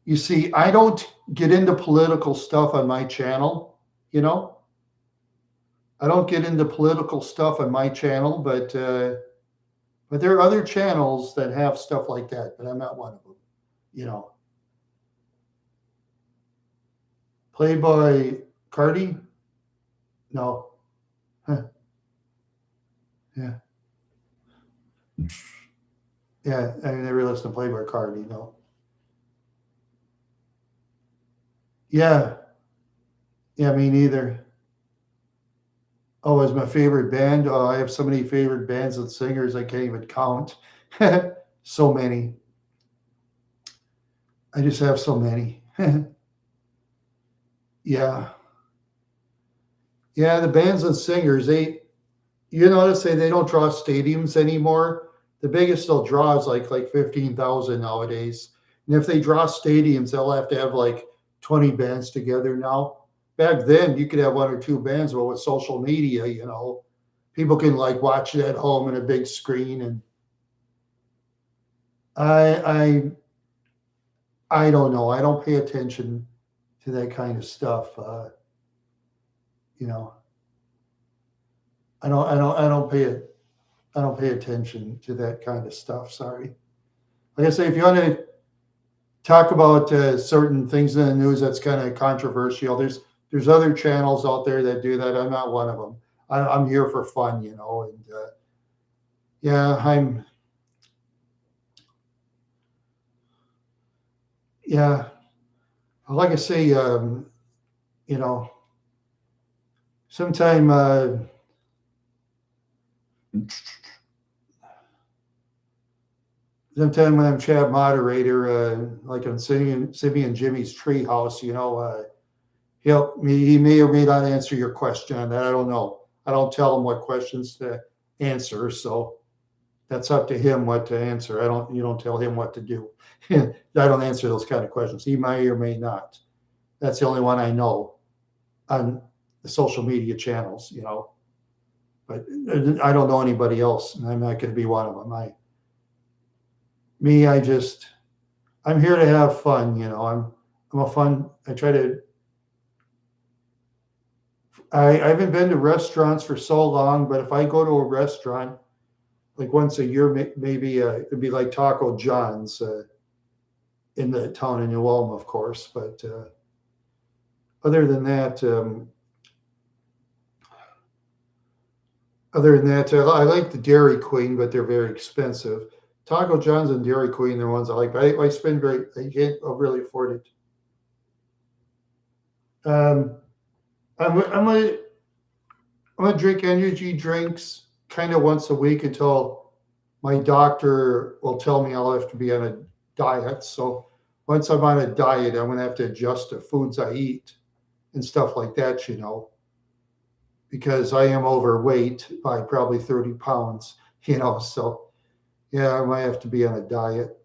You see, I don't get into political stuff on my channel. I don't get into political stuff on my channel, but there are other channels that have stuff like that, but I'm not one of them. Playboy Cardi? No. Huh. Yeah. Yeah, I never listened to Playboy Cardi, Yeah, yeah, me neither. Oh, is my favorite band? Oh, I have so many favorite bands and singers I can't even count. So many. I just have so many. Yeah. Yeah, the bands and singers, you notice they don't draw stadiums anymore. The biggest they'll draw is like 15,000 nowadays. And if they draw stadiums, they'll have to have like 20 bands together now. Back then, you could have one or two bands, but with social media, people can like watch it at home on a big screen. And I I don't know. I don't pay attention to that kind of stuff. You know, I don't pay attention to that kind of stuff. Sorry. Like I say, if you want to talk about certain things in the news that's kind of controversial, there's other channels out there that do that. I'm not one of them. I'm here for fun, and yeah, yeah. Like I say, you know, sometime. Sometime when I'm chat moderator, like on Simi and Jimmy's treehouse, he may or may not answer your question on that. I don't know. I don't tell him what questions to answer, so that's up to him what to answer. You don't tell him what to do. I don't answer those kind of questions. He may or may not. That's the only one I know on the social media channels. But I don't know anybody else, and I'm not going to be one of them. Me, I'm here to have fun. I'm a fun. I haven't been to restaurants for so long, but if I go to a restaurant like once a year, maybe it'd be like Taco John's in the town of New Ulm, of course. But other than that, I like the Dairy Queen, but they're very expensive. Taco John's and Dairy Queen, they're ones I like. I spend I can't really afford it. I'm gonna drink energy drinks kind of once a week until my doctor will tell me I'll have to be on a diet. So once I'm on a diet, I'm gonna have to adjust the foods I eat and stuff like that, because I am overweight by probably 30 pounds. So yeah, I might have to be on a diet,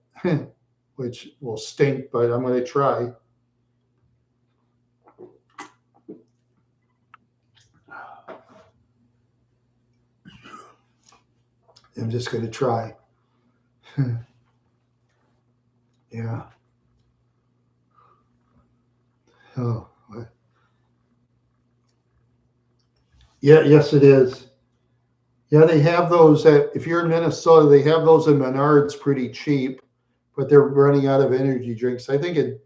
which will stink, but I'm gonna try. I'm just gonna try. Yeah. Oh, yeah. Yes, it is. Yeah, they have those if you're in Minnesota, they have those in Menards pretty cheap, but they're running out of energy drinks. I think at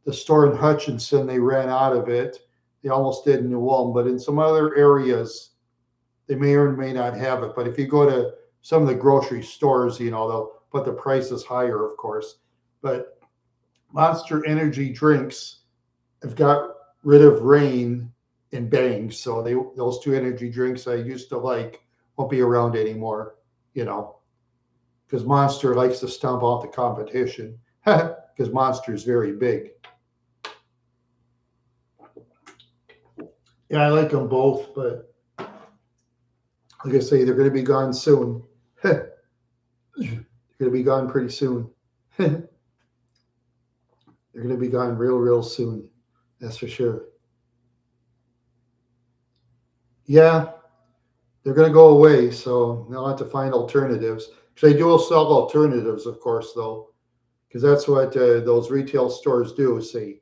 the store in Hutchinson, they ran out of it. They almost did in New Ulm, but in some other areas, they may or may not have it. But if you go to some of the grocery stores, they'll put the prices higher, of course. But Monster Energy drinks have got rid of Rain and Bang, so those two energy drinks I used to like won't be around anymore. You know, because Monster likes to stomp out the competition because Monster is very big. Yeah, I like them both, but like I say, they're going to be gone soon. They're going to be gone pretty soon. They're going to be gone real, real soon. That's for sure. Yeah, they're going to go away, so they'll have to find alternatives. Because they do sell alternatives, of course, though, because that's what those retail stores do. See,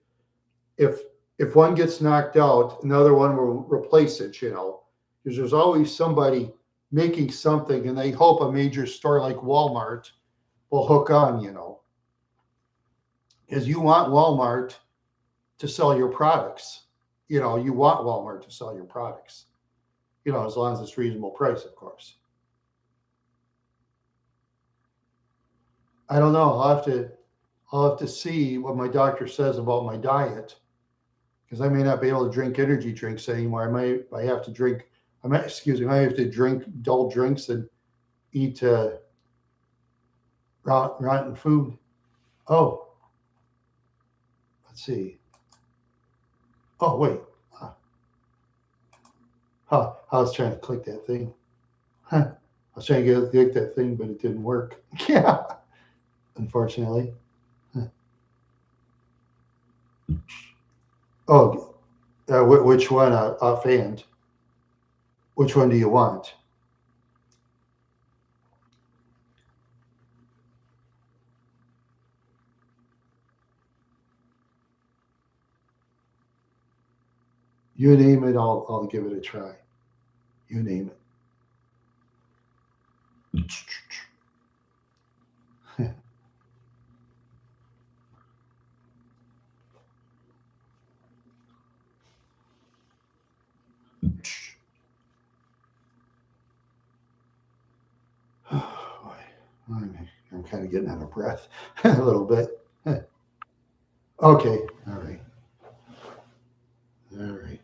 if if one gets knocked out, another one will replace it. Because there's always somebody making something, and they hope a major store like Walmart will hook on. Because you want Walmart to sell your products. You want Walmart to sell your products. As long as it's reasonable price, of course. I don't know. I'll have to see what my doctor says about my diet because I may not be able to drink energy drinks anymore. I have to drink. I might have to drink dull drinks and eat rotten food. Oh, let's see. Oh wait, I was trying to click that thing. Huh. I was trying to click that thing, but it didn't work. Yeah, unfortunately. Huh. Oh, which one? Offhand, which one do you want? You name it, I'll give it a try. You name it. Oh, boy. I'm kind of getting out of breath a little bit. Okay, all right, all right.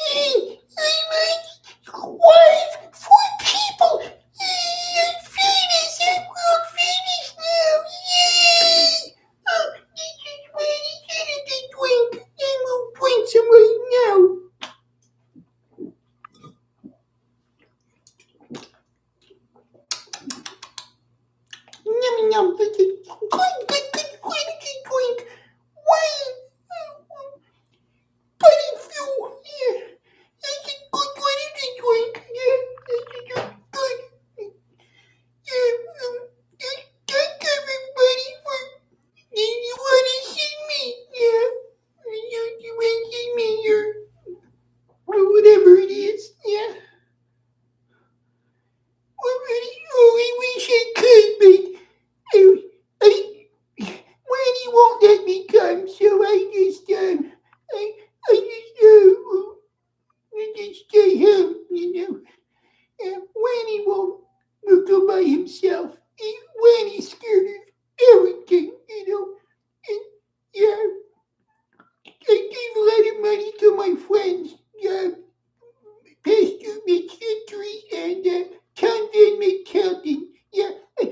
Hey, I'm wife, four people. Hey, I'm famous. I'm world famous now. Yay! Oh, this is really good to drink. I will drink some right now. Yum yum. This is good to drink. Why? But if you, yeah, this is good to drink. Yeah, this is good. Yeah, thank everybody for. You want to see me? Yeah. You want to see me? Or whatever it is. Yeah. Oh, I wish I could, but Wendy won't let me come, so I, I just stay home, Wendy won't go by himself. Wendy's scared of everything, And, yeah, I gave a lot of money to my friends, Pastor McCentry and Tom Van McKelton. Yeah, I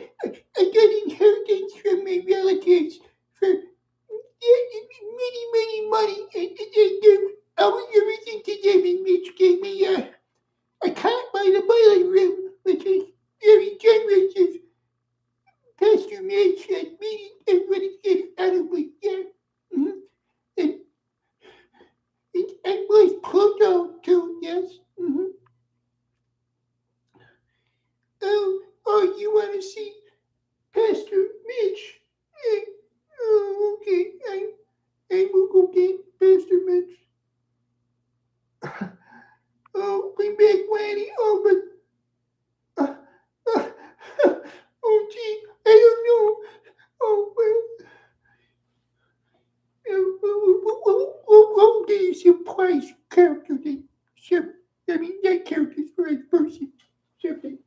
got inheritance from my relatives for many money, and I was everything to them, and Mitch gave me a cot by the boiler room, which is very generous of Pastor Mitch and me. Everybody get out of my mm-hmm. and, and was Pluto too, yes. Mm-hmm. Oh, you want to see Pastor Mitch? Eh, oh, okay. I will go get Pastor Mitch. Oh, bring back Wanny. Oh, but oh, gee, I don't know. Oh, well, we'll get a surprise character. That character's for a person. Something.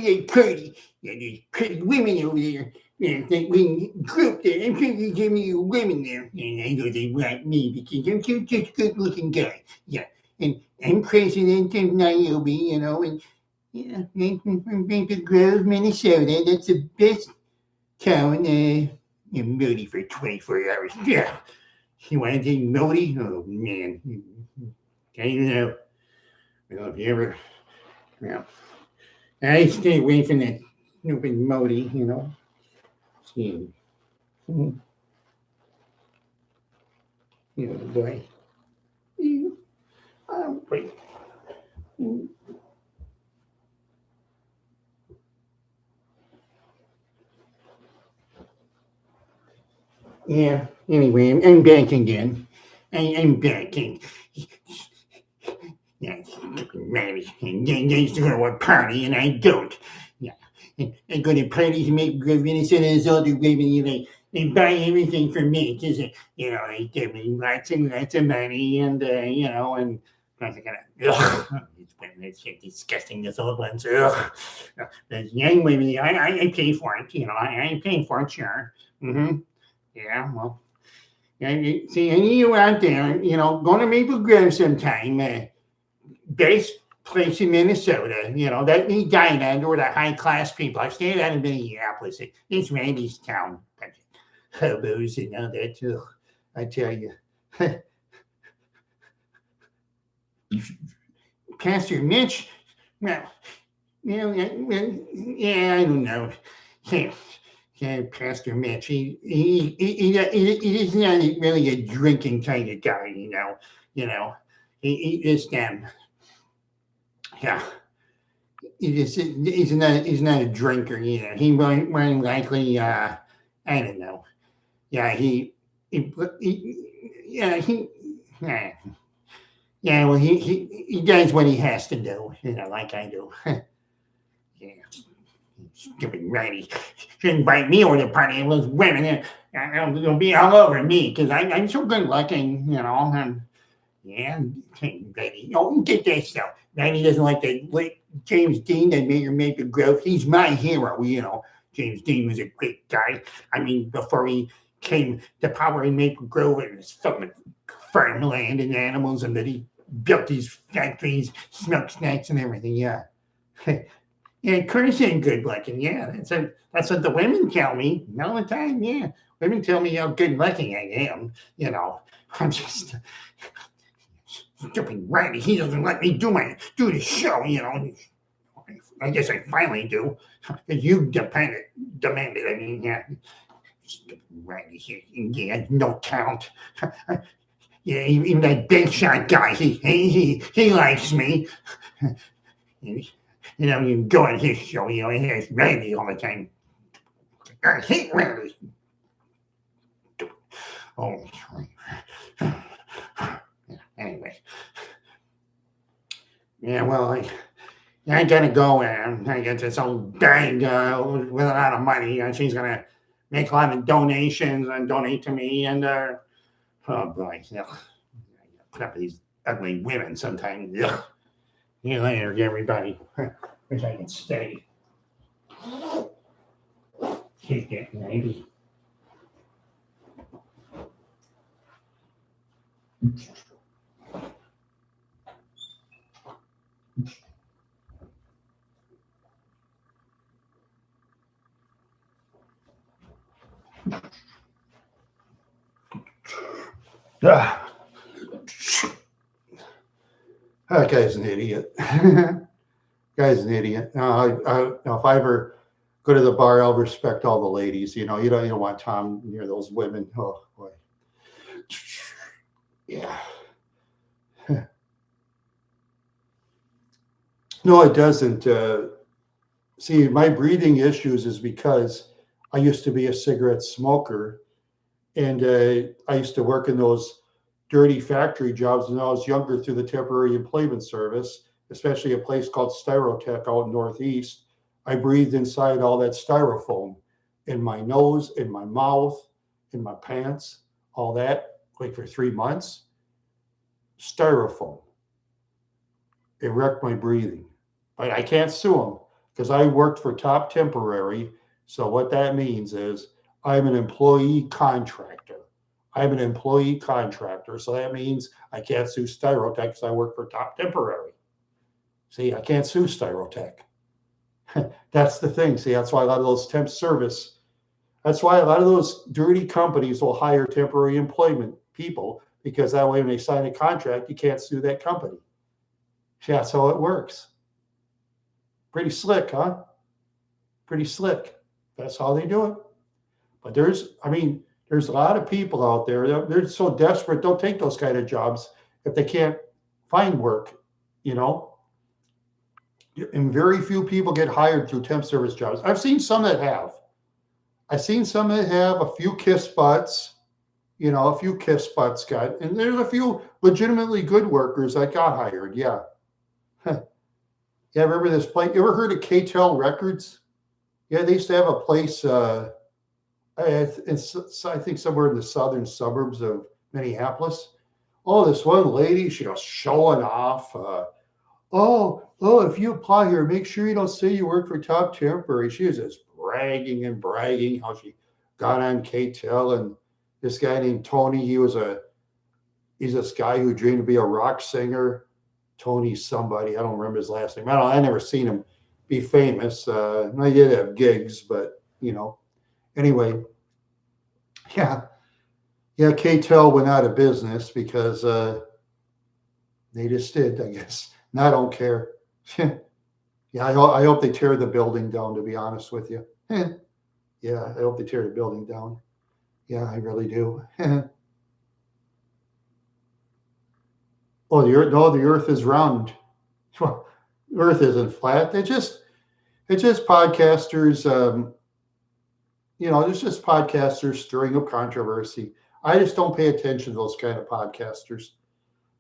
that party. There's pretty women over there. Yeah, they we group there. I'm sure there's many women there. And I know they want me because I'm such a good looking guy. Yeah. And I'm president of Niobe, and yeah, from Maple Grove, Minnesota. That's the best town. I'm Modi for 24 hours. Yeah. You want to take Modi? Oh, man. I don't know. Well, if you ever, well, I stay away from that stupid Modi. See, boy. Wait. Yeah, anyway, I'm back again. I'm back. And, yeah, Mary. And they used to go to a party, and I don't. Yeah. And I go to parties and make good Minnesota as all the women, they buy everything for me because, they give me lots and lots of money, and I was kind of, these women, it's disgusting, this old ones, Those young women, I pay for it, I pay for it, sure. Mm-hmm. Yeah, well, yeah, see, any of you out there, go to Maple Grove sometime, best place in Minnesota, that me dying under the high class people. I stayed out in Minneapolis. It's Randy's town. Hobos and all that. Ugh, I tell you. Pastor Mitch, well, yeah, I don't know. Yeah, Pastor Mitch. He's not really a drinking kind of guy, He just yeah. He's not a drinker either. He more likely I don't know. Yeah, yeah yeah. Well, he does what he has to do, like I do. Yeah. Stupid righty. Should invite me over to the party. Those women, they'll be all over me because I'm so good looking, yeah, Betty. Oh, get this stuff. Randy doesn't like that late James Dean that made her make a growth. He's my hero, James Dean was a great guy. I mean, before he came to power in Maple Grove and his fucking farmland and animals, and that he built these factories, smokestacks, and everything. Yeah. Yeah, Curtis ain't good looking. Yeah, that's what the women tell me all the time. Yeah, women tell me how good looking I am. I'm just stupid Randy. He doesn't let me do the show. I guess I finally do. You demanded. I mean, yeah. Stupid Randy. He has no talent. Yeah, even that big shot guy. He likes me. You go on his show. He has Randy all the time. I hate Randy. Oh, anyway. Yeah, well, I gotta go. I got this old bag with a lot of money. She's gonna make a lot of donations and donate to me. And oh boy, put up with these ugly women sometimes. Ugh. See you later, everybody. Wish I could stay. Kick it, maybe. Ah, that guy's an idiot. Guy's an idiot. If I ever go to the bar, I'll respect all the ladies. You don't want Tom near those women. Oh boy. Yeah. No, it doesn't. See, my breathing issues is because I used to be a cigarette smoker, and I used to work in those dirty factory jobs when I was younger through the temporary employment service, especially a place called Styrotech out Northeast. I breathed inside all that styrofoam in my nose, in my mouth, in my pants, all that, like for 3 months. Styrofoam. It wrecked my breathing. But I can't sue them. because I worked for Top Temporary. So what that means is I'm an employee contractor. I'm an employee contractor. So that means I can't sue Styrotech because I work for Top Temporary. See, I can't sue Styrotech. That's the thing. See, that's why a lot of those temp service, that's why a lot of those dirty companies will hire temporary employment people, because that way when they sign a contract, you can't sue that company. That's how it works. Pretty slick, huh? Pretty slick. That's how they do it. But there's a lot of people out there. They're so desperate, they'll take those kind of jobs if they can't find work, you know. And very few people get hired through temp service jobs. I've seen some that have. I've seen some that have a few kiss butts, a few kiss butts got, and there's a few legitimately good workers that got hired. Yeah. Yeah, remember this place? You ever heard of KTEL Records? Yeah, they used to have a place. It's I think somewhere in the southern suburbs of Minneapolis. Oh, this one lady, she was showing off. If you apply here, make sure you don't say you work for Top Temporary. She was just bragging and bragging how she got on KTEL, and this guy named Tony, he's this guy who dreamed to be a rock singer. Tony somebody, I don't remember his last name. I never seen him be famous. I did have gigs, but anyway, yeah, KTEL went out of business because they just did, I guess. And I don't care. Yeah, I hope they tear the building down, to be honest with you. Yeah, I hope they tear the building down. Yeah, I really do. Oh, the earth is round. The earth isn't flat. It's just podcasters, there's just podcasters stirring up controversy. I just don't pay attention to those kind of podcasters.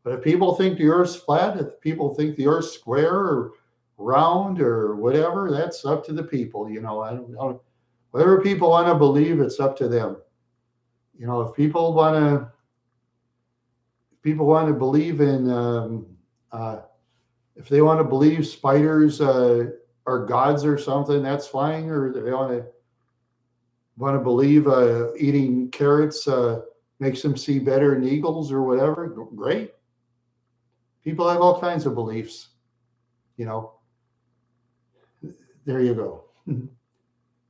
But if people think the earth's flat, if people think the earth's square or round or whatever, that's up to the people. Whatever people want to believe, it's up to them. If people want to believe in, if they want to believe spiders are gods or something, that's fine. Or if they want to believe eating carrots makes them see better than eagles or whatever, great. People have all kinds of beliefs. There you go. And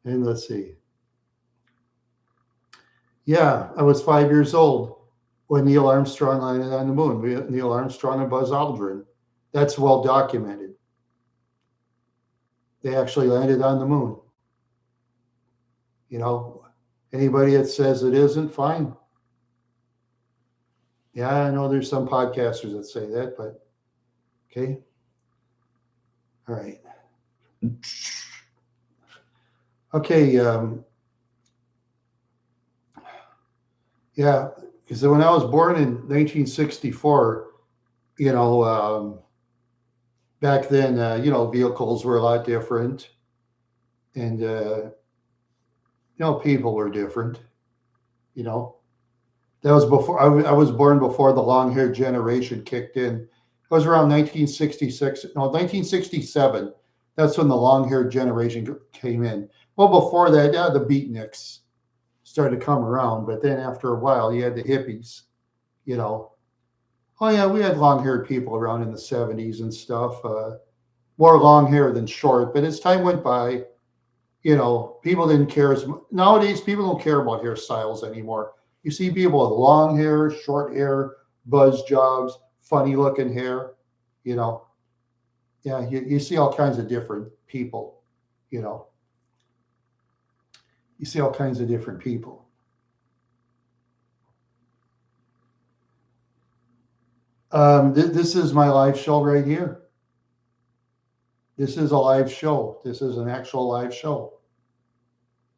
let's see. Yeah, I was 5 years old when Neil Armstrong landed on the moon. Neil Armstrong and Buzz Aldrin. That's well documented. They actually landed on the moon. Anybody that says it isn't, fine. Yeah, I know there's some podcasters that say that, but okay. All right. Okay. Yeah, because when I was born in 1964, back then, vehicles were a lot different, and people were different. That was before I was born before the long-haired generation kicked in. It was around 1967. That's when the long-haired generation came in. Well, before that, yeah, the beatniks started to come around, but then after a while, you had the hippies. Oh yeah, we had long-haired people around in the 70s and stuff. More long hair than short, but as time went by, people didn't care as much. Nowadays, people don't care about hairstyles anymore. You see people with long hair, short hair, buzz jobs, funny looking hair. Yeah, you see all kinds of different people. You see all kinds of different people. This is my live show right here. This is a live show. This is an actual live show.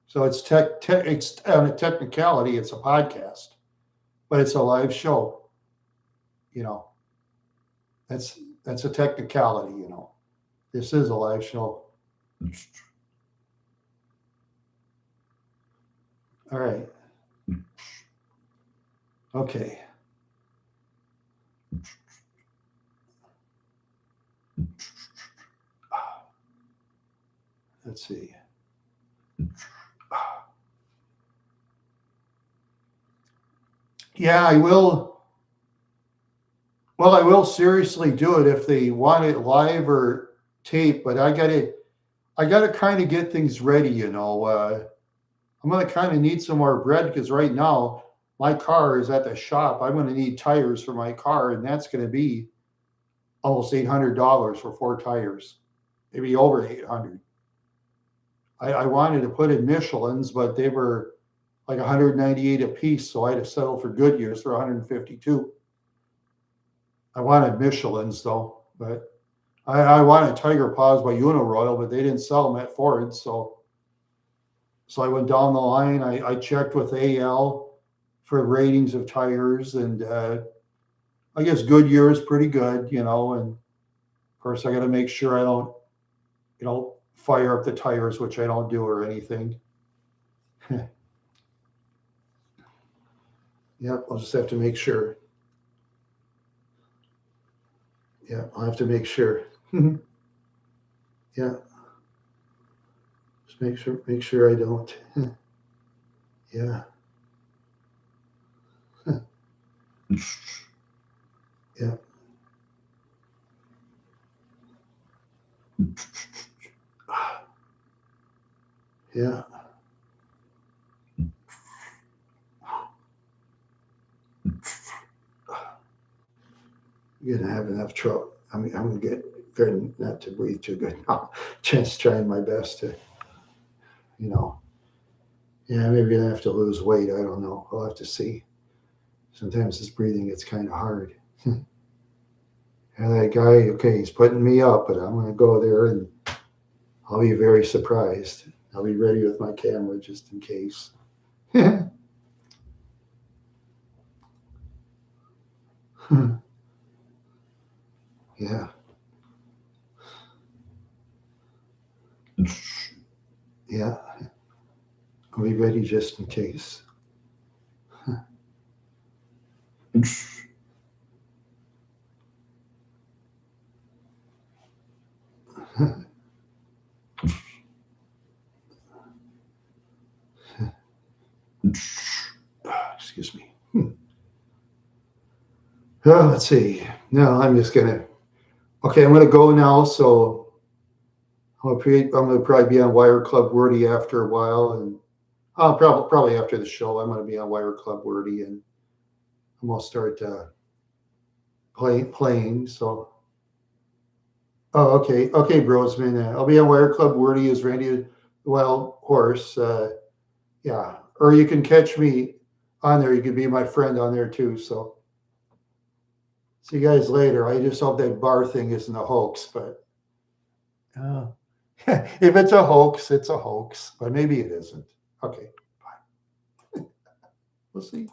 So it's it's on a technicality, it's a podcast, but it's a live show. That's a technicality. This is a live show. All right. Okay. Let's see. Yeah, I will. Well, I will seriously do it if they want it live or tape, but I gotta kind of get things ready, you know. I'm gonna kind of need some more bread because right now my car is at the shop. I'm gonna need tires for my car, and that's gonna be almost $800 for 4 tires, maybe over 800. I wanted to put in Michelin's, but they were like 198 a piece, so I had to settle for Goodyear's for 152. I wanted Michelin's though, but I wanted Tiger Paws by Uniroyal, but they didn't sell them at Ford, so I went down the line. I checked with AL for ratings of tires, and I guess Goodyear is pretty good, you know. And of course, I got to make sure I don't, fire up the tires, which I don't do or anything. Yep, I'll just have to make sure. Yeah, I'll have to make sure. Yeah, just make sure I don't. Yeah. Yeah. Yeah. You're gonna have enough trouble. I'm gonna get good not to breathe too good now. Just trying my best to, you know. Yeah, maybe I have to lose weight. I don't know. I'll have to see. Sometimes this breathing gets kind of hard. And that guy, okay, he's putting me up, but I'm gonna go there and I'll be very surprised. I'll be ready with my camera just in case. Yeah. Yeah. I'll be ready just in case. Excuse me. Oh, let's see. No, I'm just gonna. Okay, I'm gonna go now. So I'm gonna probably be on Wire Club Wordy after a while, and I'll probably after the show, I'm gonna be on Wire Club Wordy, and I'm gonna start playing. So, oh, okay, Brosman. I'll be on Wire Club Wordy as Randy Wild Horse. Yeah, or you can catch me on there. You can be my friend on there too. So, see you guys later. I just hope that bar thing isn't a hoax, but if it's a hoax, it's a hoax, but maybe it isn't. Okay, bye. We'll see.